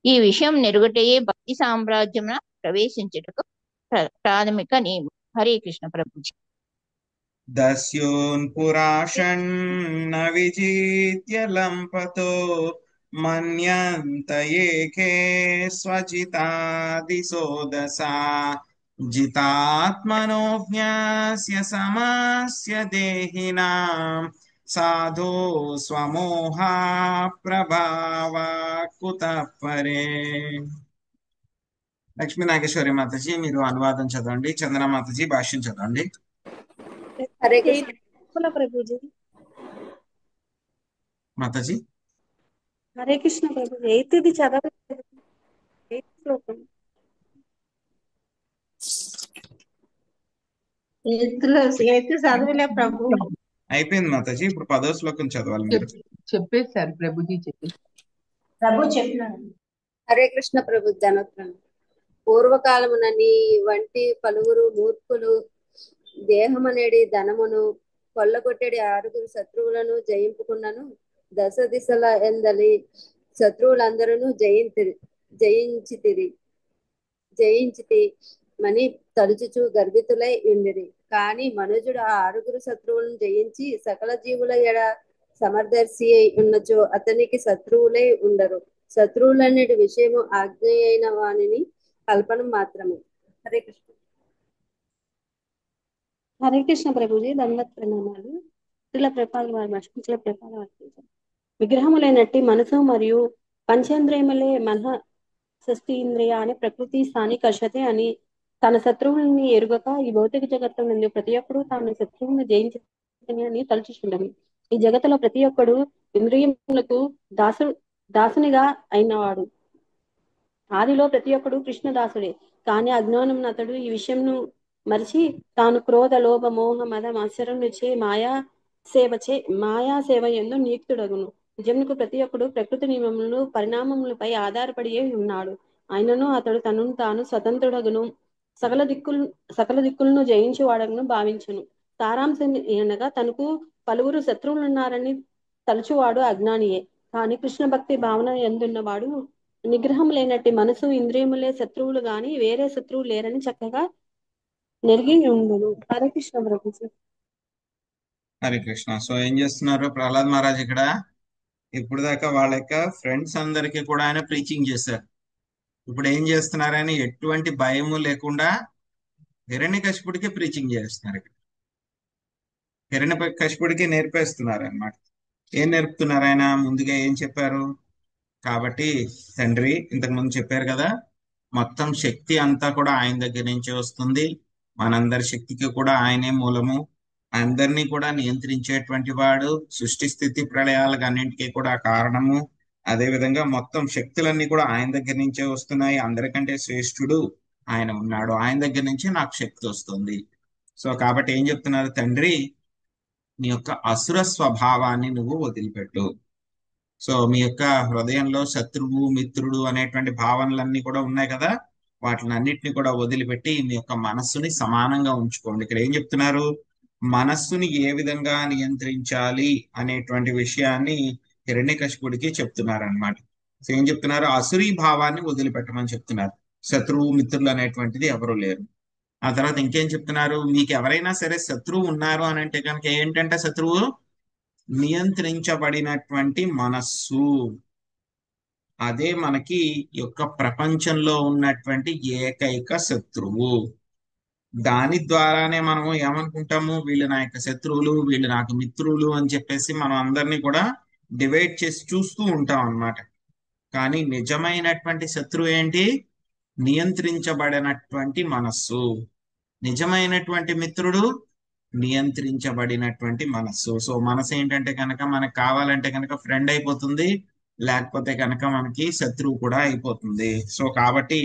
ఈ విషయం నెరుగటయే భక్తి సామ్రాజ్యమున ప్రవేశించుటకు ప్రాథమిక నియమం. హరే కృష్ణ ప్రభుజీ. దస్యూన్పురాషన్న విజిత్య లంపతో మన్యంత ఏకే స్వజితాదిసోదసా జితాత్మనో జ్ఞాస్య సమస్య దేహినాం సాధో స్వమోహా ప్రభావా కుతః పరే. లక్ష్మీ నాగేశ్వరి మాతాజీ మీరు అనువాదం చదవండి, చందన మాతాజీ భాష్యం చదవండి. హరే కృష్ణ ప్రభుజీ. మాతాజీ హరే కృష్ణ ప్రభుజీ. ఎయిత్ది చదవలేదు. ఎయిత్ శ్లోకం. ఎయిత్ చదవలే ప్రభు. అయిపోయింది మాతాజీ, ఇప్పుడు 10వ శ్లోకం చదవాలి మీరు. చెప్పేశారు ప్రభుజీ, చెప్పేశారు. ప్రభు చెప్పినాను. హరే కృష్ణ ప్రభు. ధనోత్రం. పూర్వకాలమున నీ వంటి పలువురు మూర్ఖులు దేహమనేడి ధనమును కొల్లగొట్టడి 6 శత్రువులను జయింపుకున్నను. దశ దిశల ఎందలి శత్రువులందరూ జయించితి మని తలుచుచు గర్భితులై ఉండిరి. కాని మనుజుడు ఆ 6 శత్రువులను జయించి సకల జీవుల ఎడ సమర్థర్శి అయి ఉన్నచో అతనికి శత్రువులే ఉండరు. శత్రువులన్నిటి విషయము ఆజ్ఞ అయిన వానిని కల్పన మాత్రమే. హరే కృష్ణ. హరే కృష్ణ ప్రభుజీ. దండవత్ ప్రణామాలు. విగ్రహములైనట్టి మనసు మరియు పంచేంద్రియములే మనః షష్ఠీంద్రియ అని ప్రకృతి స్థాని కర్షతే అని తన శత్రువుల్ని ఎరుగక ఈ భౌతిక జగత్తు నుండి ప్రతి ఒక్కడు తాను శత్రువుని జయించని అని తలుచుచుండను. ఈ జగత్తులో ప్రతి ఒక్కడు ఇంద్రియములకు దాసునిగా అయినవాడు. ఆదిలో ప్రతి ఒక్కడు కృష్ణదాసుడే. కానీ అజ్ఞానం అతడు ఈ విషయంను మరిచి తాను క్రోధ లోభ మోహ మద మాత్సర్యముచే మాయా సేవ యందు నియుక్తుడగును. నిజమునకు ప్రతి ఒక్కడు ప్రకృతి నియమములు పరిణామములపై ఆధారపడి ఉన్నాడు. అయినను అతడు తనను తాను స్వతంత్రుడగును, సకల దిక్కులను జయించువాడగును భావించును. సారాంశం అనగా తనకు పలువురు శత్రువులున్నారని తలుచువాడు అజ్ఞానియే. కానీ కృష్ణ భక్తి భావన ఎందున్నవాడు నిగ్రహం లేనట్టి మనసు ఇంద్రియములే శత్రువులు గాని వేరే శత్రువు లేరని చక్కగా నెరిగి ఉండును. హరే కృష్ణ ప్రభుజీ. హరే కృష్ణ. సో ఏం చేస్తున్నారు ప్రహ్లాద్ మహారాజ్ ఇక్కడ? ఇప్పుడు దాకా వాళ్ళ యొక్క ఫ్రెండ్స్ అందరికీ కూడా ఆయన ప్రీచింగ్ చేశారు. ఇప్పుడు ఏం చేస్తున్నారని ఎటువంటి భయము లేకుండా హిరణ్యకశిపుడికి ప్రీచింగ్ చేస్తున్నారు. ఇక్కడ హిరణ్యకశిపుడికి నేర్పేస్తున్నారు అన్నమాట. ఏం నేర్పుతున్నారు ఆయన? ముందుగా ఏం చెప్పారు? కాబట్టి తండ్రి ఇంతకు ముందు చెప్పారు కదా, మొత్తం శక్తి అంతా కూడా ఆయన దగ్గర నుంచి వస్తుంది. మనందరి శక్తికి కూడా ఆయనే మూలము. అందరినీ కూడా నియంత్రించేటువంటి వాడు, సృష్టి స్థితి ప్రళయాలకు అన్నింటికీ కూడా కారణము. అదే విధంగా మొత్తం శక్తులన్నీ కూడా ఆయన దగ్గర నుంచే వస్తున్నాయి. అందరికంటే శ్రేష్ఠుడు ఆయన ఉన్నాడు, ఆయన దగ్గర నుంచి నాకు శక్తి వస్తుంది. సో కాబట్టి ఏం చెప్తున్నారు? తండ్రి నీ యొక్క అసుర స్వభావాన్ని నువ్వు వదిలిపెట్టు. సో మీ యొక్క హృదయంలో శత్రువు మిత్రుడు అనేటువంటి భావనలన్నీ కూడా ఉన్నాయి కదా, వాటిని అన్నిటిని కూడా వదిలిపెట్టి మీ యొక్క మనస్సుని సమానంగా ఉంచుకోండి. ఇక్కడ ఏం చెప్తున్నారు? మనస్సుని ఏ విధంగా నియంత్రించాలి అనేటువంటి విషయాన్ని హిరణ్యకశిపుడికి చెప్తున్నారు అనమాట. సో ఏం చెప్తున్నారు? అసురీ భావాన్ని వదిలిపెట్టమని చెప్తున్నారు. శత్రువు మిత్రులు అనేటువంటిది ఎవరు లేరు. ఆ తర్వాత ఇంకేం చెప్తున్నారు? మీకు ఎవరైనా సరే శత్రువు ఉన్నారు అని అంటే కనుక ఏంటంటే శత్రువు నియంత్రించబడినటువంటి మనస్సు. అదే మనకి యొక్క ప్రపంచంలో ఉన్నటువంటి ఏకైక శత్రువు. దాని ద్వారానే మనము ఏమనుకుంటాము? వీళ్ళు నా యొక్క శత్రువులు, వీళ్ళు నాకు మిత్రులు అని చెప్పేసి మనం అందరినీ కూడా డివైడ్ చేసి చూస్తూ ఉంటాం అన్నమాట. కానీ నిజమైనటువంటి శత్రువు ఏంటి? నియంత్రించబడినటువంటి మనస్సు. నిజమైనటువంటి మిత్రుడు నియంత్రించబడినటువంటి మనస్సు. సో మనసు ఏంటంటే కనుక మనకు కావాలంటే కనుక ఫ్రెండ్ అయిపోతుంది, లేకపోతే కనుక మనకి శత్రువు కూడా అయిపోతుంది. సో కాబట్టి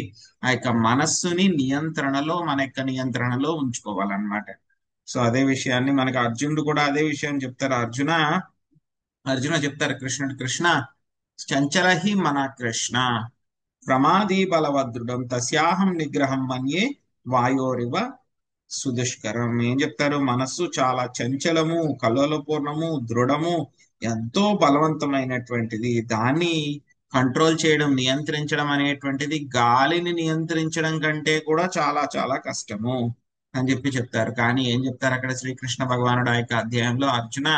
ఆ యొక్క మనస్సుని నియంత్రణలో, మన యొక్క నియంత్రణలో ఉంచుకోవాలన్నమాట. సో అదే విషయాన్ని మనకి అర్జునుడు కూడా అదే విషయం చెప్తారు. అర్జున చెప్తారు కృష్ణ చంచలహి మన కృష్ణ ప్రమాదీ బలవదృఢం తస్యాహం నిగ్రహం మన్యే వాయోరివ సుదుష్కరం. ఏం చెప్తారు? మనస్సు చాలా చంచలము, కల్లోలపూర్ణము, దృఢము, ఎంతో బలవంతమైనటువంటిది. దాన్ని కంట్రోల్ చేయడం, నియంత్రించడం అనేటువంటిది గాలిని నియంత్రించడం కంటే కూడా చాలా చాలా కష్టము అని చెప్తారు. కానీ ఏం చెప్తారు అక్కడ శ్రీకృష్ణ భగవానుడు ఆ యొక్క అధ్యాయంలో, అర్జున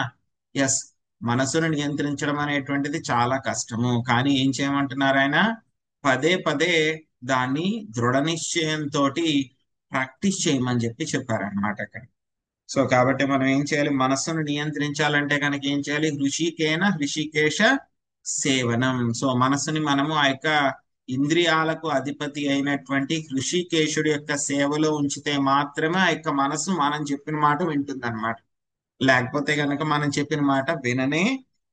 ఎస్, మనసును నియంత్రించడం అనేటువంటిది చాలా కష్టము, కానీ ఏం చేయమంటున్నారు ఆయన, పదే పదే దాన్ని దృఢ నిశ్చయంతో ప్రాక్టీస్ చేయమని చెప్పారనమాట అక్కడ. సో కాబట్టి మనం ఏం చేయాలి, మనస్సును నియంత్రించాలంటే కనుక ఏం చేయాలి, హృషికేశ సేవనం. సో మనస్సుని మనము ఆ యొక్క ఇంద్రియాలకు అధిపతి అయినటువంటి హృషికేశుడి యొక్క సేవలో ఉంచితే మాత్రమే ఆ యొక్క మనస్సు మనం చెప్పిన మాట వింటుంది అనమాట. లేకపోతే కనుక మనం చెప్పిన మాట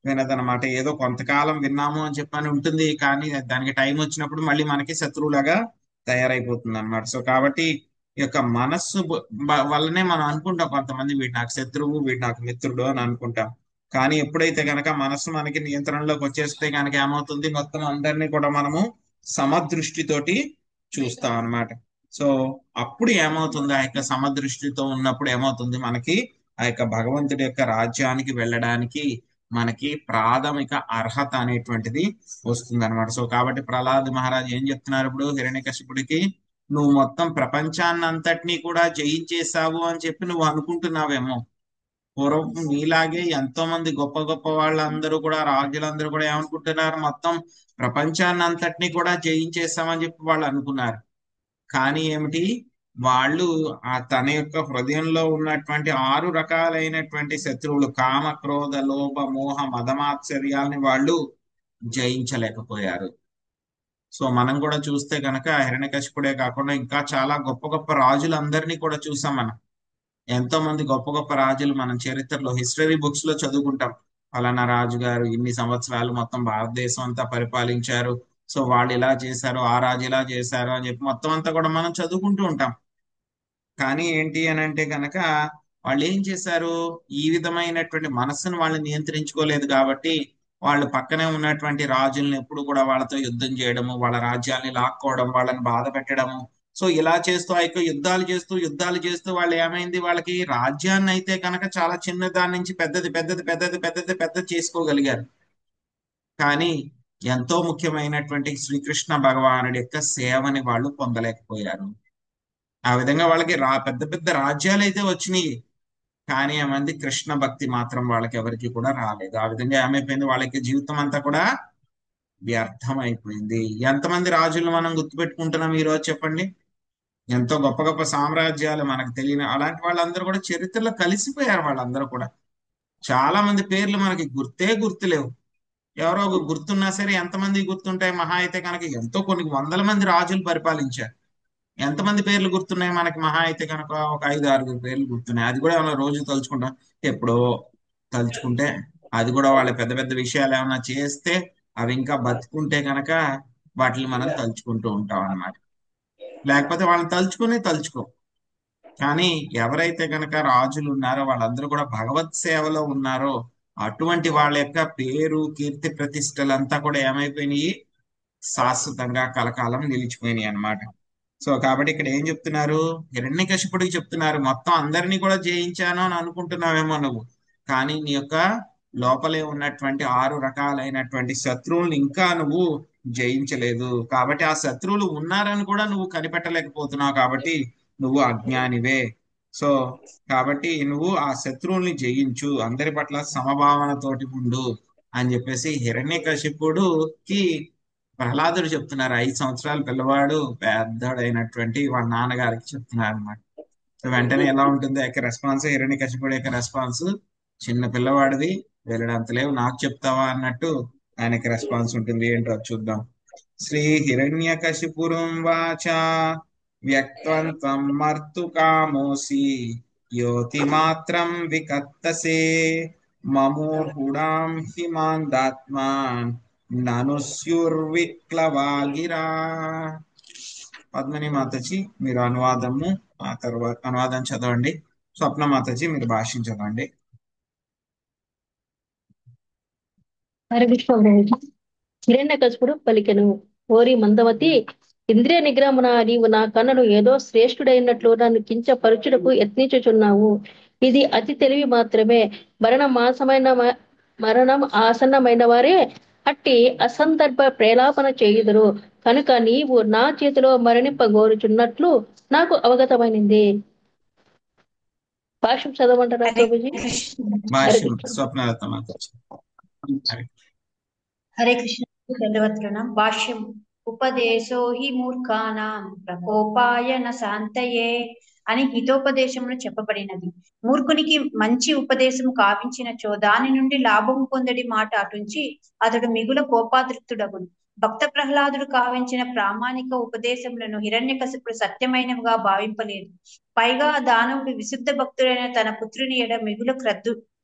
వినదనమాట. ఏదో కొంతకాలం విన్నాము అని చెప్పని ఉంటుంది, కానీ దానికి టైం వచ్చినప్పుడు మళ్ళీ మనకి శత్రువులాగా తయారైపోతుంది అనమాట. సో కాబట్టి ఈ యొక్క మనస్సు వల్లనే మనం అనుకుంటాం, కొంతమంది వీడు నాకు శత్రువు, వీడు నాకు మిత్రుడు అని అనుకుంటాం. కానీ ఎప్పుడైతే కనుక మనస్సు మనకి నియంత్రణలోకి వచ్చేస్తే కనుక ఏమవుతుంది, మొత్తం అందరినీ కూడా మనము సమదృష్టితోటి చూస్తాం అన్నమాట. సో అప్పుడు ఏమవుతుంది, ఆ యొక్క సమదృష్టితో ఉన్నప్పుడు ఏమవుతుంది, మనకి ఆ యొక్క భగవంతుడి యొక్క రాజ్యానికి వెళ్ళడానికి మనకి ప్రాథమిక అర్హత అనేటువంటిది వస్తుంది అనమాట. సో కాబట్టి ప్రహ్లాద్ మహారాజ్ ఏం చెప్తున్నారు ఇప్పుడు హిరణ్యకశిపుడికి, నువ్వు మొత్తం ప్రపంచాన్ని అంతటినీ కూడా జయించేశావు అని చెప్పి నువ్వు అనుకుంటున్నావేమో. పూర్వం నీలాగే ఎంతో మంది గొప్ప గొప్ప వాళ్ళందరూ కూడా, రాజులందరూ కూడా ఏమనుకుంటున్నారు, మొత్తం ప్రపంచాన్ని అంతటినీ కూడా జయించేస్తామని చెప్పి వాళ్ళు అనుకున్నారు. కానీ ఏమిటి, వాళ్ళు తన యొక్క హృదయంలో ఉన్నటువంటి 6 రకాలైనటువంటి శత్రువులు, కామ క్రోధ లోభ మోహ మదమాత్సర్యాలని వాళ్ళు జయించలేకపోయారు. సో మనం కూడా చూస్తే కనుక హిరణ్యకశిపుడే కాకుండా ఇంకా చాలా గొప్ప గొప్ప రాజులందరినీ కూడా చూసాం మనం. ఎంతో మంది గొప్ప గొప్ప రాజులు మనం చరిత్రలో హిస్టరీ బుక్స్ లో చదువుకుంటాం, ఫలానా రాజు గారు ఇన్ని సంవత్సరాలు మొత్తం భారతదేశం అంతా పరిపాలించారు, సో వాళ్ళు ఇలా చేశారు, ఆ రాజు ఇలా చేశారు అని చెప్పి మొత్తం అంతా కూడా మనం చదువుకుంటూ ఉంటాం. కానీ ఏంటి అని అంటే కనుక వాళ్ళు ఏం చేశారు, ఈ విధమైనటువంటి మనస్సును వాళ్ళు నియంత్రించుకోలేదు కాబట్టి వాళ్ళు పక్కనే ఉన్నటువంటి రాజుల్ని ఎప్పుడు కూడా వాళ్ళతో యుద్ధం చేయడము, వాళ్ళ రాజ్యాన్ని లాక్కోవడం, వాళ్ళని బాధ పెట్టడము. సో ఇలా చేస్తూ ఆ యొక్క యుద్ధాలు చేస్తూ వాళ్ళు ఏమైంది, వాళ్ళకి రాజ్యాన్ని అయితే కనుక చాలా చిన్న దాని నుంచి పెద్దది చేసుకోగలిగారు. కానీ ఎంతో ముఖ్యమైనటువంటి శ్రీకృష్ణ భగవానుడి యొక్క సేవని వాళ్ళు పొందలేకపోయారు. ఆ విధంగా వాళ్ళకి పెద్ద పెద్ద రాజ్యాలు అయితే వచ్చినాయి, కానీ ఏమంది కృష్ణ భక్తి మాత్రం వాళ్ళకి ఎవరికి కూడా రాలేదు. ఆ విధంగా ఏమైపోయింది, వాళ్ళకి జీవితం అంతా కూడా వ్యర్థం అయిపోయింది. ఎంతమంది రాజులు మనం గుర్తుపెట్టుకుంటున్నాం ఈ రోజు చెప్పండి, ఎంతో గొప్ప గొప్ప సామ్రాజ్యాలు మనకు తెలియని అలాంటి వాళ్ళందరూ కూడా చరిత్రలో కలిసిపోయారు. వాళ్ళందరూ కూడా చాలా మంది పేర్లు మనకి గుర్తులేవు. ఎవరో ఒక గుర్తున్నా సరే ఎంతమంది గుర్తుంటాయి, మహా అయితే కనుక ఎంతో కొన్ని వందల మంది రాజులు పరిపాలించారు. ఎంతమంది పేర్లు గుర్తున్నాయి మనకి, మహా అయితే కనుక ఒక 5-6 పేర్లు గుర్తున్నాయి. అది కూడా ఏమైనా రోజు తలుచుకుంటాం, ఎప్పుడో తలుచుకుంటే, అది కూడా వాళ్ళ పెద్ద పెద్ద విషయాలు ఏమైనా చేస్తే అవి ఇంకా బతుకుంటే కనుక వాటిని మనం తలుచుకుంటూ ఉంటాం అన్నమాట. లేకపోతే వాళ్ళని తలుచుకో. కానీ ఎవరైతే కనుక రాజులు ఉన్నారో వాళ్ళందరూ కూడా భగవత్ సేవలో ఉన్నారో అటువంటి వాళ్ళ యొక్క పేరు కీర్తి ప్రతిష్టలంతా కూడా ఏమైపోయినాయి, శాశ్వతంగా కలకాలం నిలిచిపోయినాయి అన్నమాట. సో కాబట్టి ఇక్కడ ఏం చెప్తున్నారు, హిరణ్యకశిపుడికి చెప్తున్నారు, మొత్తం అందరినీ కూడా జయించాను అని అనుకుంటున్నావేమో నువ్వు, కానీ నీ యొక్క లోపలే ఉన్నటువంటి 6 రకాలైనటువంటి శత్రువుల్ని ఇంకా నువ్వు జయించలేదు. కాబట్టి ఆ శత్రువులు ఉన్నారని కూడా నువ్వు కనిపెట్టలేకపోతున్నావు, కాబట్టి నువ్వు అజ్ఞానివే. సో కాబట్టి నువ్వు ఆ శత్రువుల్ని జయించు, అందరి పట్ల సమభావనతోటి ఉండు అని చెప్పేసి హిరణ్యకశిపుడుకి ప్రహ్లాదుడు చెప్తున్నారు. 5 సంవత్సరాల పిల్లవాడు పెద్దడైనటువంటి వాళ్ళ నాన్నగారికి చెప్తున్నారు అనమాట. సో వెంటనే ఎలా ఉంటుంది ఆ యొక్క రెస్పాన్స్, హిరణ్యకశిపుడి యొక్క రెస్పాన్స్, చిన్న పిల్లవాడిది వెళ్ళడంత లేవు, నాకు చెప్తావా అన్నట్టు ఆయనకి రెస్పాన్స్ ఉంటుంది. ఏంటో చూద్దాం. శ్రీ హిరణ్యకశిపురం వాచ వ్యక్త్వం మర్తు కామోసి యోతి మాత్రం వికత్తసే మమోహుడాం హిమాందాత్మాన్ ననుస్యుర్విక్లవాగిరా. పద్మిని మాతాజీ మీరు అనువాదం చదవండి. స్వప్న మాతాజీ మీరు భాష్యం చదవండి. హిరణ్యకశిపుడు పలికెను, ఓరి మందమతి, ఇంద్రియ నిగ్రహమున నీవు నా కన్నును ఏదో శ్రేష్ఠుడైనట్లు నన్ను కించపరచుటకు యత్నించుచున్నావు. ఇది అతి తెలివి మాత్రమే. మరణం ఆసన్నమైన వారే అట్టి అసందర్భ ప్రేలాపన చేయుదురు కనుక నీవు నా చేతిలో మరణింపగోరుచున్నట్లు నాకు అవగతమైనది. భాష్యం చదవమంటారా ప్రభుజీ? భాష్యం స్వప్నలత మాతాజీ. హరే కృష్ణ. రెండవ తృణం భాష్యం. ఉపదేశో హి మూర్ఖానాం ప్రకోపాయ న శాంతయే అని హితోపదేశమును చెప్పబడినది. మూర్ఖునికి మంచి ఉపదేశము కావించినచో దాని నుండి లాభము పొందడి మాట అటుంచి అతడు మిగుల కోపాదృక్తుడగును. భక్త ప్రహ్లాదుడు కావించిన ప్రామాణిక ఉపదేశములను హిరణ్యకశిపుడు సత్యమైనవిగా భావింపలేదు. పైగా దానవుడు విశుద్ధ భక్తుడైన తన పుత్రుని ఎడ మిగుల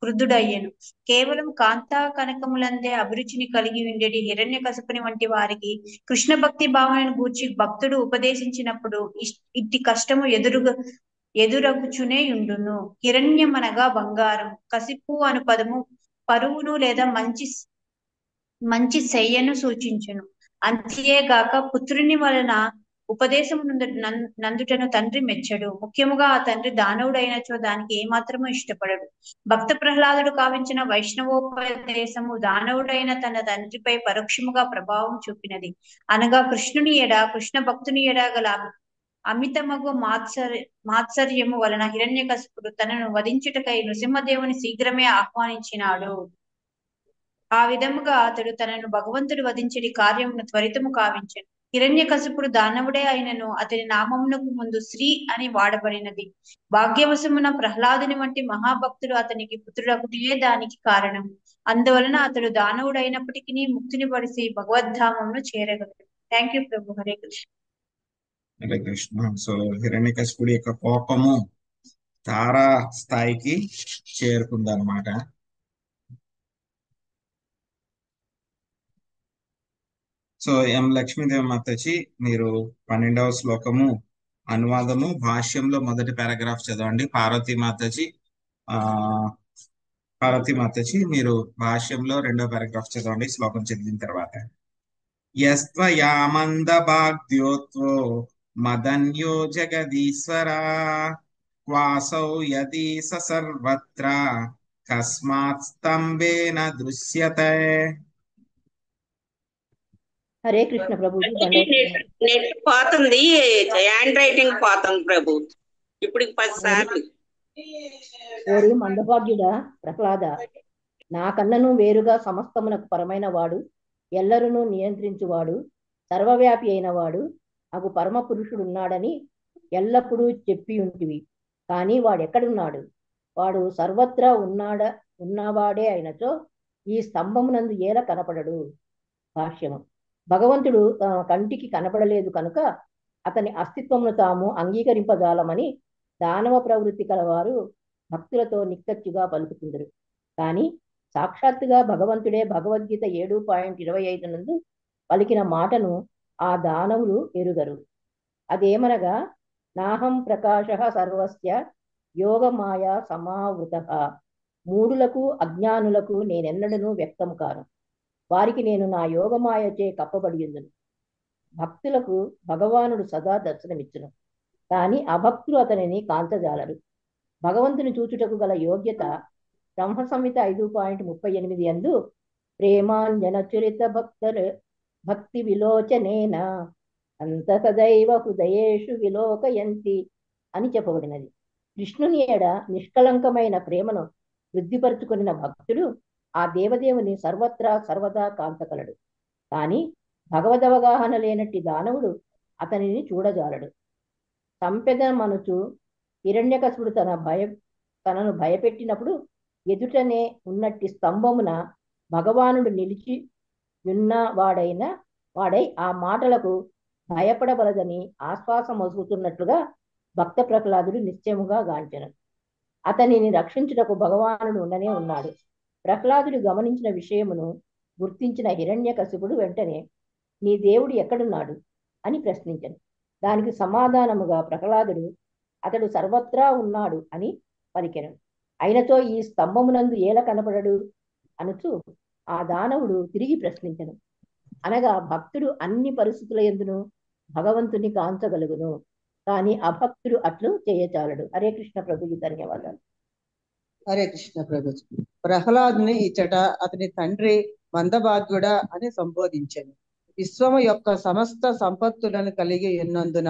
క్రుద్ధుడయ్యను. కేవలం కాంతా కనకములందే అభిరుచిని కలిగి ఉండేటి హిరణ్యకశిపుని వంటి వారికి కృష్ణ భక్తి భావనను గూర్చి భక్తుడు ఉపదేశించినప్పుడు ఇట్టి కష్టము ఎదురగుచునే ఉండును. హిరణ్యమనగా బంగారం, కసిపు అను పదము పరువును లేదా మంచి శయ్యను సూచించును. అంతేగాక పుత్రుని వలన ఉపదేశము నందుటను తండ్రి మెచ్చడు. ముఖ్యముగా ఆ తండ్రి దానవుడైనచో దానికి ఏమాత్రము ఇష్టపడడు. భక్త ప్రహ్లాదుడు కావించిన వైష్ణవోపదేశము దానవుడైన తన తండ్రిపై పరోక్షముగా ప్రభావం చూపినది. అనగా కృష్ణుని ఎడ, కృష్ణ భక్తుని ఎడ గల అమితమగు మాత్సర్యము వలన హిరణ్యకశిపుడు తనను వధించుటకై నృసింహదేవుని శీఘ్రమే ఆహ్వానించినాడు. ఆ విధముగా అతడు తనను భగవంతుడు వధించడి కార్యమును త్వరితము కావించెను. హిరణ్యకశిపుడు దానవుడే అయినను అతని నామమునకు ముందు శ్రీ అని వాడబడినది. భాగ్యవశమున ప్రహ్లాదుని వంటి మహాభక్తుడు అతనికి పుత్రుడొకటియే దానికి కారణం. అందువలన అతడు దానవుడైనప్పటికీ ముక్తిని పడిసి భగవద్ధామమును చేరగలడు. Thank you Prabhu. Hare Krishna. Hare Krishna. So హిరణ్యకశిపుడి యొక్క కోపము తారా స్థాయికి చేరుకుందన్నమాట. సో ఎం లక్ష్మీదేవి మాతాజీ, మీరు 12వ శ్లోకము అనువాదము భాష్యంలో మొదటి పారాగ్రాఫ్ చదవండి. పార్వతీ మాతాజీ మీరు భాష్యంలో 2వ పారాగ్రాఫ్ చదవండి శ్లోకం చదివిన తర్వాత. యస్త్వయామంద భాగ్యోత్వో మదన్యో జగదీశ్వరా క్వాసౌ యది సర్వత్ర కస్మాత్ స్తంభేన దృశ్యతే. హరే కృష్ణ ప్రభుజీ. నెట్ పోతుంది, హ్యాండ్ రైటింగ్ పోతుంది ప్రభు. ఇప్పుడు 10 సార్లు. ఓరి మందభాగ్యుడా ప్రహ్లాద, నాకన్నను వేరుగా సమస్తమునకు పరమైన వాడు, ఎల్లరును నియంత్రించువాడు, సర్వవ్యాపి అయిన వాడు అగు పరమ పురుషుడున్నాడని ఎల్లప్పుడూ చెప్పి ఉంటివి. కానీ వాడెక్కడున్నాడు? వాడు సర్వత్రా ఉన్నవాడే అయినచో ఈ స్తంభమునందు ఏల కనపడడు. భాష్యము. భగవంతుడు తన కంటికి కనపడలేదు కనుక అతని అస్తిత్వమును తాము అంగీకరింపజాలమని దానవ ప్రవృత్తి కలవారు భక్తులతో నిక్కచ్చుగా పలుకుతుందరు. కానీ సాక్షాత్తుగా భగవంతుడే భగవద్గీత 7.25 నందు పలికిన మాటను ఆ దానవులు ఎరుగరు. అదేమనగా, నాహం ప్రకాశ సర్వస్య యోగమాయా సమావృత. మూఢులకు అజ్ఞానులకు నేనెన్నడను వ్యక్తం కాను. వారికి నేను నా యోగమాయచే కప్పబడి ఉందును. భక్తులకు భగవానుడు సదా దర్శనమిచ్చును, కానీ అభక్తులు అతనిని కాంచజాలరు. భగవంతుని చూచుటకు గల యోగ్యత బ్రహ్మ సంహిత 5.38 యందు ప్రేమాంజనచురిత భక్తి విలోచనేన అంత సదైవ హృదయేషు విలోకయంతి అని చెప్పబడినది. కృష్ణుని ఏడ నిష్కలంకమైన ప్రేమను వృద్ధిపరుచుకున్న భక్తుడు ఆ దేవదేవుని సర్వత్రా సర్వదా కాంతకలడు. కానీ భగవదవగాహన లేనట్టి దానవుడు అతనిని చూడజాలడు. సంపెద మనుచు హిరణ్యకశిపుడు తనను భయపెట్టినప్పుడు ఎదుటనే ఉన్నట్టి స్తంభమున భగవానుడు నిలిచి ఉన్న వాడై ఆ మాటలకు భయపడబలదని ఆశ్వాసం వసుకుతున్నట్లుగా భక్త ప్రహ్లాదుడు నిశ్చయముగా గాంచెను. అతనిని రక్షించుటకు భగవానుడు ఉండనే ఉన్నాడు. ప్రహ్లాదుడు గమనించిన విషయమును గుర్తించిన హిరణ్యకశిపుడు వెంటనే, నీ దేవుడు ఎక్కడున్నాడు అని ప్రశ్నించను. దానికి సమాధానముగా ప్రహ్లాదుడు, అతడు సర్వత్రా ఉన్నాడు అని పలికెను. అయినతో ఈ స్తంభమునందు ఏల కనపడడు అనుచు ఆ దానవుడు తిరిగి ప్రశ్నించను. అనగా భక్తుడు అన్ని పరిస్థితుల యందును భగవంతుని కాంచగలుగును, కానీ అభక్తుడు అట్లు చేయచాలడు. హరే కృష్ణ ప్రభుజీ. ధన్యవాదాలు. హరే కృష్ణ ప్రభుజీ. ప్రహ్లాదుని ఇచ్చట అతని తండ్రి మందభాగ్యుడా అని సంబోధించెను. విశ్వము యొక్క సమస్త సంపత్తులను కలిగి ఉన్నందున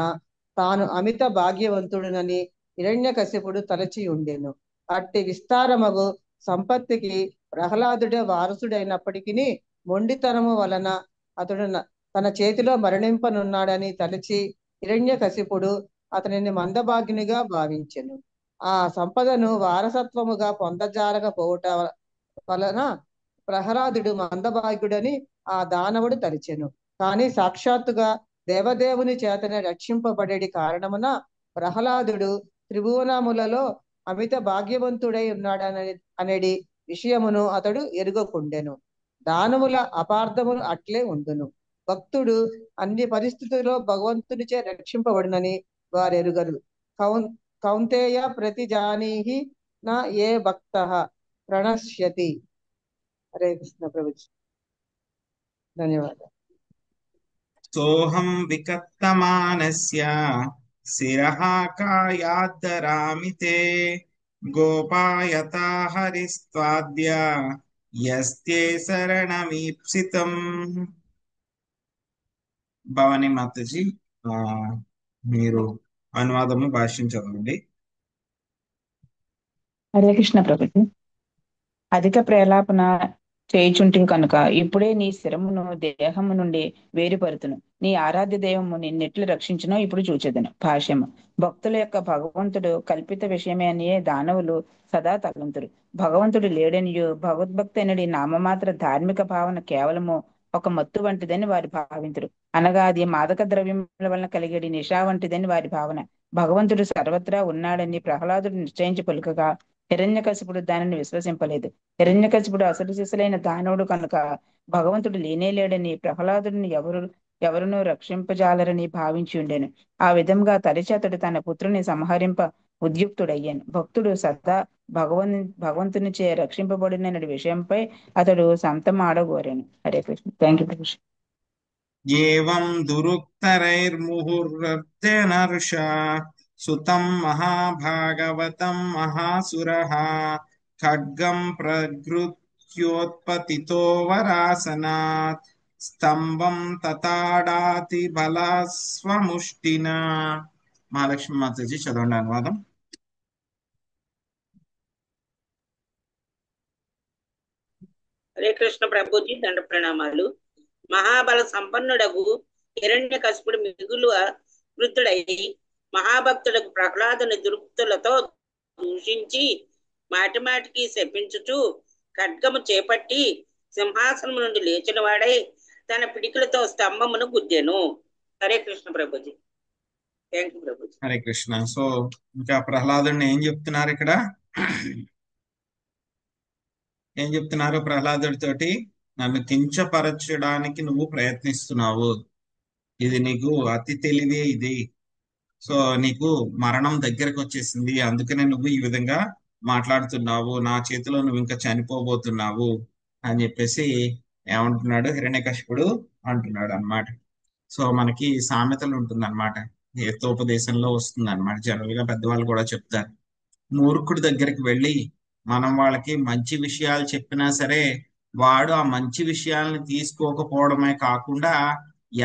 తాను అమిత భాగ్యవంతుడునని హిరణ్యకశిపుడు తలచి ఉండెను. అట్టి విస్తారమగు సంపత్తికి ప్రహ్లాదుడే వారసుడైనప్పటికీ మొండితనము వలన అతడు తన చేతిలో మరణింపనున్నాడని తలచి హిరణ్యకశిపుడు అతనిని మందభాగ్యునిగా భావించెను. ఆ సంపదను వారసత్వముగా పొందజాలకపోవుట వలన ప్రహ్లాదుడు మందభాగ్యుడని ఆ దానవుడు తలిచెను. కానీ సాక్షాత్తుగా దేవదేవుని చేతనే రక్షింపబడేది కారణమున ప్రహ్లాదుడు త్రిభువనములలో అమిత భాగ్యవంతుడై ఉన్నాడనేది విషయమును అతడు ఎరుగకుండెను. దానవుల అపార్థములు అట్లే ఉండును. భక్తుడు అన్ని పరిస్థితుల్లో భగవంతునిచే రక్షింపబడునని వారెరుగరు. కౌంతేయ ప్రతిజానీహి నా ఏ భక్త ప్రణశ్యతి. హరే కృష్ణ ప్రభుజీ. ధన్యవాదాలు. సోహం వికత్తమానస్య శిరః కాయాద్దరామి తే గోపాయతా హరిస్త్వాద్య యస్తే శరణమీప్సితం. భవానీ మాతాజీ, మీరు అనువాదము భాష్యం చదవండి. హరే కృష్ణ ప్రభుజీ. అధిక ప్రేలాపన చేయుచుంటివి కనుక ఇప్పుడే నీ శిరమును దేహము నుండి వేరుపరుతును. నీ ఆరాధ్య దైవము నిన్నెట్లు రక్షించునో ఇప్పుడు చూచెదను. భాష్యము. భక్తుల యొక్క భగవంతుడు కల్పిత విషయమే అనియే దానవులు సదా తలంతురు. భగవంతుడు లేడనియు భగవద్భక్తి అనేది నామమాత్ర ధార్మిక భావన కేవలము ఒక మత్తు వంటిదని వారి భావింతురు. అనగా అది మాదక ద్రవ్యముల వలన కలిగేది నిషా వంటిదని వారి భావన. భగవంతుడు సర్వత్రా ఉన్నాడని ప్రహ్లాదుడు నిశ్చయించి పలుకగా హిరణ్యకశిపుడు దానిని విశ్వసింపలేదు. హిరణ్యకశిపుడు అసలు సిసలైన దానవుడు కనుక భగవంతుడు లేనే లేడని ప్రహ్లాదుడిని ఎవరునూ రక్షింపజాలరని భావించి ఉండెను. ఆ విధంగా తలిచి అతడు తన పుత్రుని సంహరింప ఉద్యుక్తుడయ్యాను. భక్తుడు సదా భగవంతునిచే రక్షింపబడిన విషయంపై అతడు సంతమాడగోరాను. హరే కృష్ణ. Thank you. ఏవం దురుక్తరైర్ముహుర్వర్తెనర్ష సుతం మహాభాగవతం మహాసురః ఖడ్గం ప్రగృహ్యోత్పతితో వరాసనాత్ స్తంభం తతాడాతి బలస్వముష్టినా. మహాలక్ష్మి మాతాజీ చదవండి అనువాదం. హరే కృష్ణ ప్రభుజీ, దండ ప్రణామాలు. మహాబల సంపన్నుడగు హిరణ్యకశిపుడు మిగులు వృద్ధుడై మహాభక్తుడకు ప్రహ్లాదుని దురుక్తులతో దూషించి మాటిమాటికి శపించుచు ఖడ్గము చేపట్టి సింహాసనం నుండి లేచిన వాడై తన పిడికిలతో స్తంభమును గుద్దెను. Hare Krishna Prabhuji. Thank you Prabhuji. Hare Krishna. So ఇంకా ప్రహ్లాదుని ఏం చెప్తున్నారు ఇక్కడ? ఏం చెప్తున్నారు ప్రహ్లాదుడితోటి? నన్ను కించపరచడానికి నువ్వు ప్రయత్నిస్తున్నావు, ఇది నీకు అతి తెలివే ఇది. సో నీకు మరణం దగ్గరకు వచ్చేసింది, అందుకనే నువ్వు ఈ విధంగా మాట్లాడుతున్నావు, నా చేతిలో నువ్వు ఇంకా చనిపోబోతున్నావు అని చెప్పేసి ఏమంటున్నాడు హిరణ్యకశిపుడు అంటున్నాడు అన్నమాట. సో మనకి సామెతలు ఉంటుంది అనమాట, ఏతోపదేశంలో వస్తుంది అనమాట. జనరల్ గా పెద్దవాళ్ళు కూడా చెప్తారు, మూర్ఖుడి దగ్గరికి వెళ్ళి మనం వాళ్ళకి మంచి విషయాలు చెప్పినా సరే వాడు ఆ మంచి విషయాలను తీసుకోకపోవడమే కాకుండా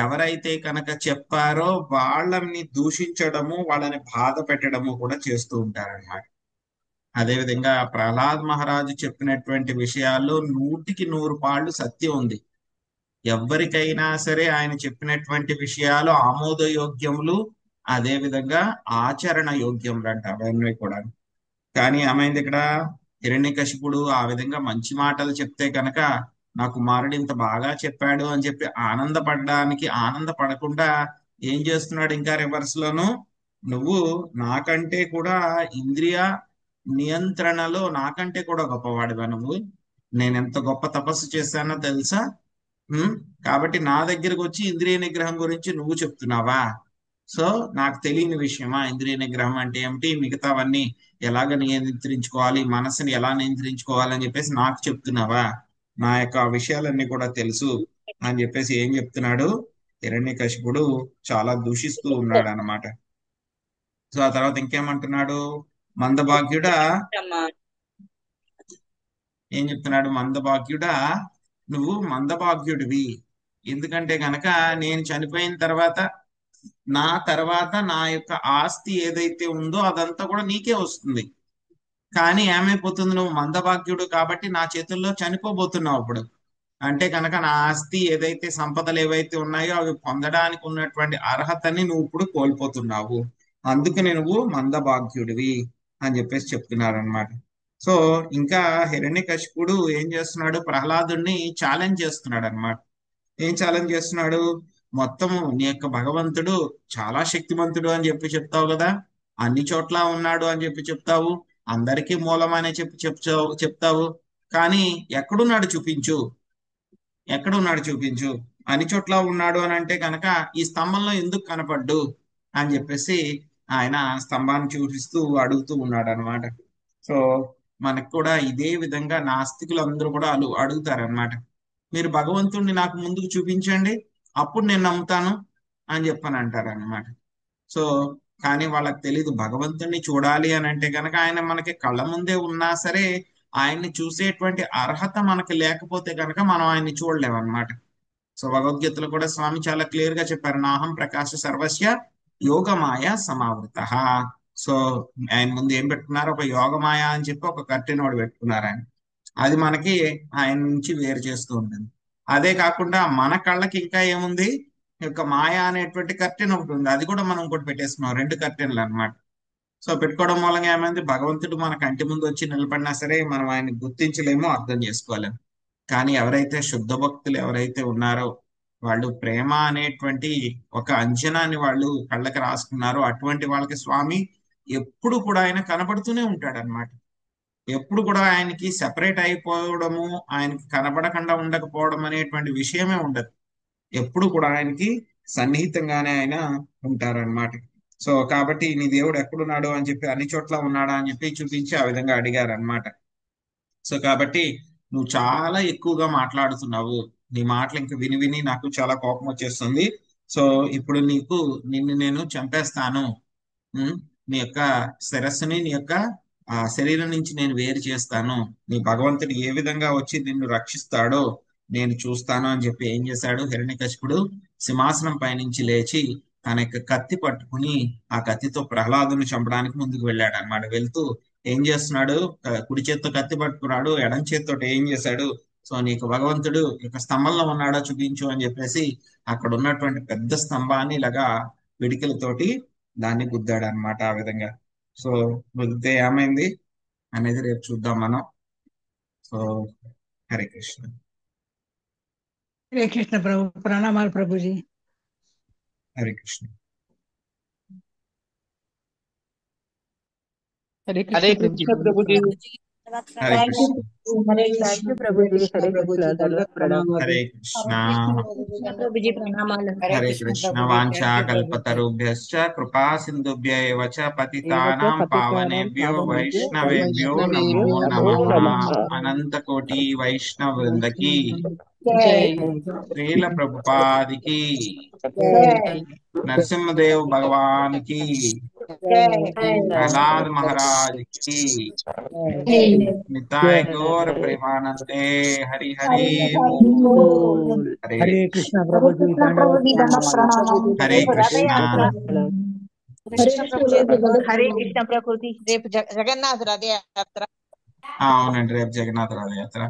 ఎవరైతే కనుక చెప్పారో వాళ్ళని దూషించడము, వాళ్ళని బాధ పెట్టడము కూడా చేస్తూ ఉంటారన్నమాట. అదేవిధంగా ప్రహ్లాద్ మహారాజు చెప్పినటువంటి విషయాల్లో 100కి 100 పాళ్ళు సత్యం ఉంది. ఎవరికైనా సరే ఆయన చెప్పినటువంటి విషయాలు ఆమోదయోగ్యములు, అదే విధంగా ఆచరణ యోగ్యములు అంట అవన్నీ కూడా. కానీ ఏమైంది ఇక్కడ? హిరణ్యకశిపుడు ఆ విధంగా మంచి మాటలు చెప్తే కనుక నా కుమారుడు ఇంత బాగా చెప్పాడు అని చెప్పి ఆనందపడకుండా ఏం చేస్తున్నాడు? ఇంకా రివర్స్ లోను, నువ్వు నాకంటే కూడా ఇంద్రియ నియంత్రణలో నాకంటే కూడా గొప్పవాడివా, నువ్వు నేను ఎంత గొప్ప తపస్సు చేశానో తెలుసా? కాబట్టి నా దగ్గరకు వచ్చి ఇంద్రియ నిగ్రహం గురించి నువ్వు చెప్తున్నావా? సో నాకు తెలియని విషయమా ఇంద్రియ నిగ్రహం అంటే ఏమిటి, మిగతావన్నీ ఎలాగ నియంత్రించుకోవాలి, మనసుని ఎలా నియంత్రించుకోవాలని చెప్పేసి నాకు చెప్తున్నావా? నా యొక్క విషయాలన్నీ కూడా తెలుసు అని చెప్పేసి ఏం చెప్తున్నాడు హిరణ్యకశిపుడు? చాలా దూషిస్తూ ఉన్నాడు అన్నమాట. సో ఆ తర్వాత ఇంకేమంటున్నాడు? మందభాగ్యుడా ఏం చెప్తున్నాడు? మందభాగ్యుడా నువ్వు మందభాగ్యుడివి. ఎందుకంటే గనక నేను చనిపోయిన తర్వాత నా యొక్క ఆస్తి ఏదైతే ఉందో అదంతా కూడా నీకే వస్తుంది. కానీ ఏమైపోతుంది, నువ్వు మందభాగ్యుడు కాబట్టి నా చేతుల్లో చనిపోబోతున్నావు ఇప్పుడు. అంటే కనుక నా ఆస్తి ఏదైతే సంపదలు ఏవైతే ఉన్నాయో అవి పొందడానికి ఉన్నటువంటి అర్హతని నువ్వు ఇప్పుడు కోల్పోతున్నావు. అందుకని నువ్వు మందభాగ్యుడివి అని చెప్పేసి చెప్తున్నారు అనమాట. సో ఇంకా హిరణ్యకశిపుడు ఏం చేస్తున్నాడు, ప్రహ్లాదుడిని ఛాలెంజ్ చేస్తున్నాడు అనమాట. ఏం ఛాలెంజ్ చేస్తున్నాడు, మొత్తము నీ యొక్క భగవంతుడు చాలా శక్తిమంతుడు అని చెప్పి చెప్తావు కదా, అన్ని చోట్ల ఉన్నాడు అని చెప్పి చెప్తావు, అందరికీ మూలం అని చెప్తావు, కానీ ఎక్కడున్నాడు చూపించు, ఎక్కడున్నాడు చూపించు, అన్ని చోట్ల ఉన్నాడు అని అంటే కనుక ఈ స్తంభంలో ఎందుకు కనపడ్డు అని చెప్పేసి ఆయన స్తంభాన్ని చూపిస్తూ అడుగుతూ ఉన్నాడు అనమాట. సో మనకు కూడా ఇదే విధంగా నాస్తికులు అందరూ కూడా అడుగుతారనమాట, మీరు భగవంతుడిని నాకు ముందుకు చూపించండి అప్పుడు నేను నమ్ముతాను అని చెప్పని అంటారు అనమాట. సో కానీ వాళ్ళకి తెలీదు, భగవంతుడిని చూడాలి అని అంటే కనుక ఆయన మనకి కళ్ళ ముందే ఉన్నా సరే ఆయన్ని చూసేటువంటి అర్హత మనకి లేకపోతే కనుక మనం ఆయన్ని చూడలేము అనమాట. సో భగవద్గీతలో కూడా స్వామి చాలా క్లియర్ గా చెప్పారు, నాహం ప్రకాశ సర్వస్య యోగమాయ సమావృత. సో ఆయన ముందు ఏం పెట్టుకున్నారు, ఒక యోగమాయ అని చెప్పి ఒక కర్టెన్ ఒకటి పెట్టుకున్నారు ఆయన. అది మనకి ఆయన నుంచి వేరు చేస్తూ ఉంటుంది. అదే కాకుండా మన కళ్ళకి ఇంకా ఏముంది, ఈ యొక్క మాయ అనేటువంటి కర్టెన్ ఒకటి ఉంది, అది కూడా మనం ఇంకోటి పెట్టేసుకున్నాం, 2 కర్టెన్లు అనమాట. సో పెట్టుకోవడం మూలంగా ఏమైంది, భగవంతుడు మన కంటి ముందు వచ్చి నిలబడినా సరే మనం ఆయన్ని గుర్తించలేమో, అర్థం చేసుకోలేము. కానీ ఎవరైతే శుద్ధ భక్తులు ఎవరైతే ఉన్నారో వాళ్ళు ప్రేమ అనేటువంటి ఒక అంజనాన్ని వాళ్ళు కళ్ళకి రాసుకున్నారో అటువంటి వాళ్ళకి స్వామి ఎప్పుడు కూడా ఆయన కనబడుతూనే ఉంటాడు అనమాట. ఎప్పుడు కూడా ఆయనకి సెపరేట్ అయిపోవడము, ఆయనకి కనబడకుండా ఉండకపోవడం అనేటువంటి విషయమే ఉండదు. ఎప్పుడు కూడా ఆయనకి సన్నిహితంగానే ఆయన ఉంటారనమాట. సో కాబట్టి నీ దేవుడు ఎక్కడున్నాడు అని చెప్పి, అన్ని చోట్ల ఉన్నాడా అని చెప్పి చూపించి ఆ విధంగా అడిగారు అనమాట. సో కాబట్టి నువ్వు చాలా ఎక్కువగా మాట్లాడుతున్నావు, నీ మాటలు ఇంక విని విని నాకు చాలా కోపం వచ్చేస్తుంది. సో ఇప్పుడు నిన్ను నేను చంపేస్తాను, నీ యొక్క శిరస్సుని నీ యొక్క శరీరం నుంచి నేను వేరు చేస్తాను, నీ భగవంతుడు ఏ విధంగా వచ్చి నిన్ను రక్షిస్తాడో నేను చూస్తాను అని చెప్పి ఏం చేశాడు, హిరణ్యకశిపుడు సింహాసనం పైనుంచి లేచి తన యొక్క కత్తి పట్టుకుని ఆ కత్తితో ప్రహ్లాదుని చంపడానికి ముందుకు వెళ్ళాడు అనమాట. వెళ్తూ ఏం చేస్తున్నాడు, కుడి చేత్తో కత్తి పట్టుకున్నాడు, ఎడం చేత్తో ఏం చేశాడు, సో నీకు భగవంతుడు ఇక స్తంభంలో ఉన్నాడో చూపించు అని చెప్పేసి అక్కడ ఉన్నటువంటి పెద్ద స్తంభాన్ని ఇలాగా పిడికిలతోటి దాన్ని గుద్దాడు అనమాట. ఆ విధంగా సో గుద్దితే ఏమైంది అనేది రేపు చూద్దాం మనం. సో హరే కృష్ణ. హరే కృష్ణ ప్రభు, ప్రణామాలు ప్రభుజీ. హరే కృష్ణ. హరే హరే కృష్ణ కృష్ణ ప్రభుజీ. హరే కృష్ణ. Hare thank you Prabhuji. హరే కృష్ణ. ధన్యవాదాలు. హరే కృష్ణ. ప్రభుజీ ప్రణామాలు. హరే కృష్ణ. వాంఛా కల్పతరుభ్యశ్చ కృపా సింధుభ్య ఏవ చ పతితానాం పావనేభ్యో వైష్ణవేభ్యో నమో నమః. అనంత కోటి వైష్ణవ వృందకి శ్రీల ప్రభుపాదికి, నరసింహదేవ్ భగవాన్ కి, ప్రహ్లాద్ మహారాజ్ కి, నితాయ గౌర ప్రేమానందే. హరి హరి బోల్. హరే కృష్ణ ప్రభుజీ. హరే కృష్ణ. హరే కృష్ణ ప్రకృతి. రేపు జగన్నాథ రథయాత్ర. అవునండి, రేపు జగన్నాథ రథయాత్ర.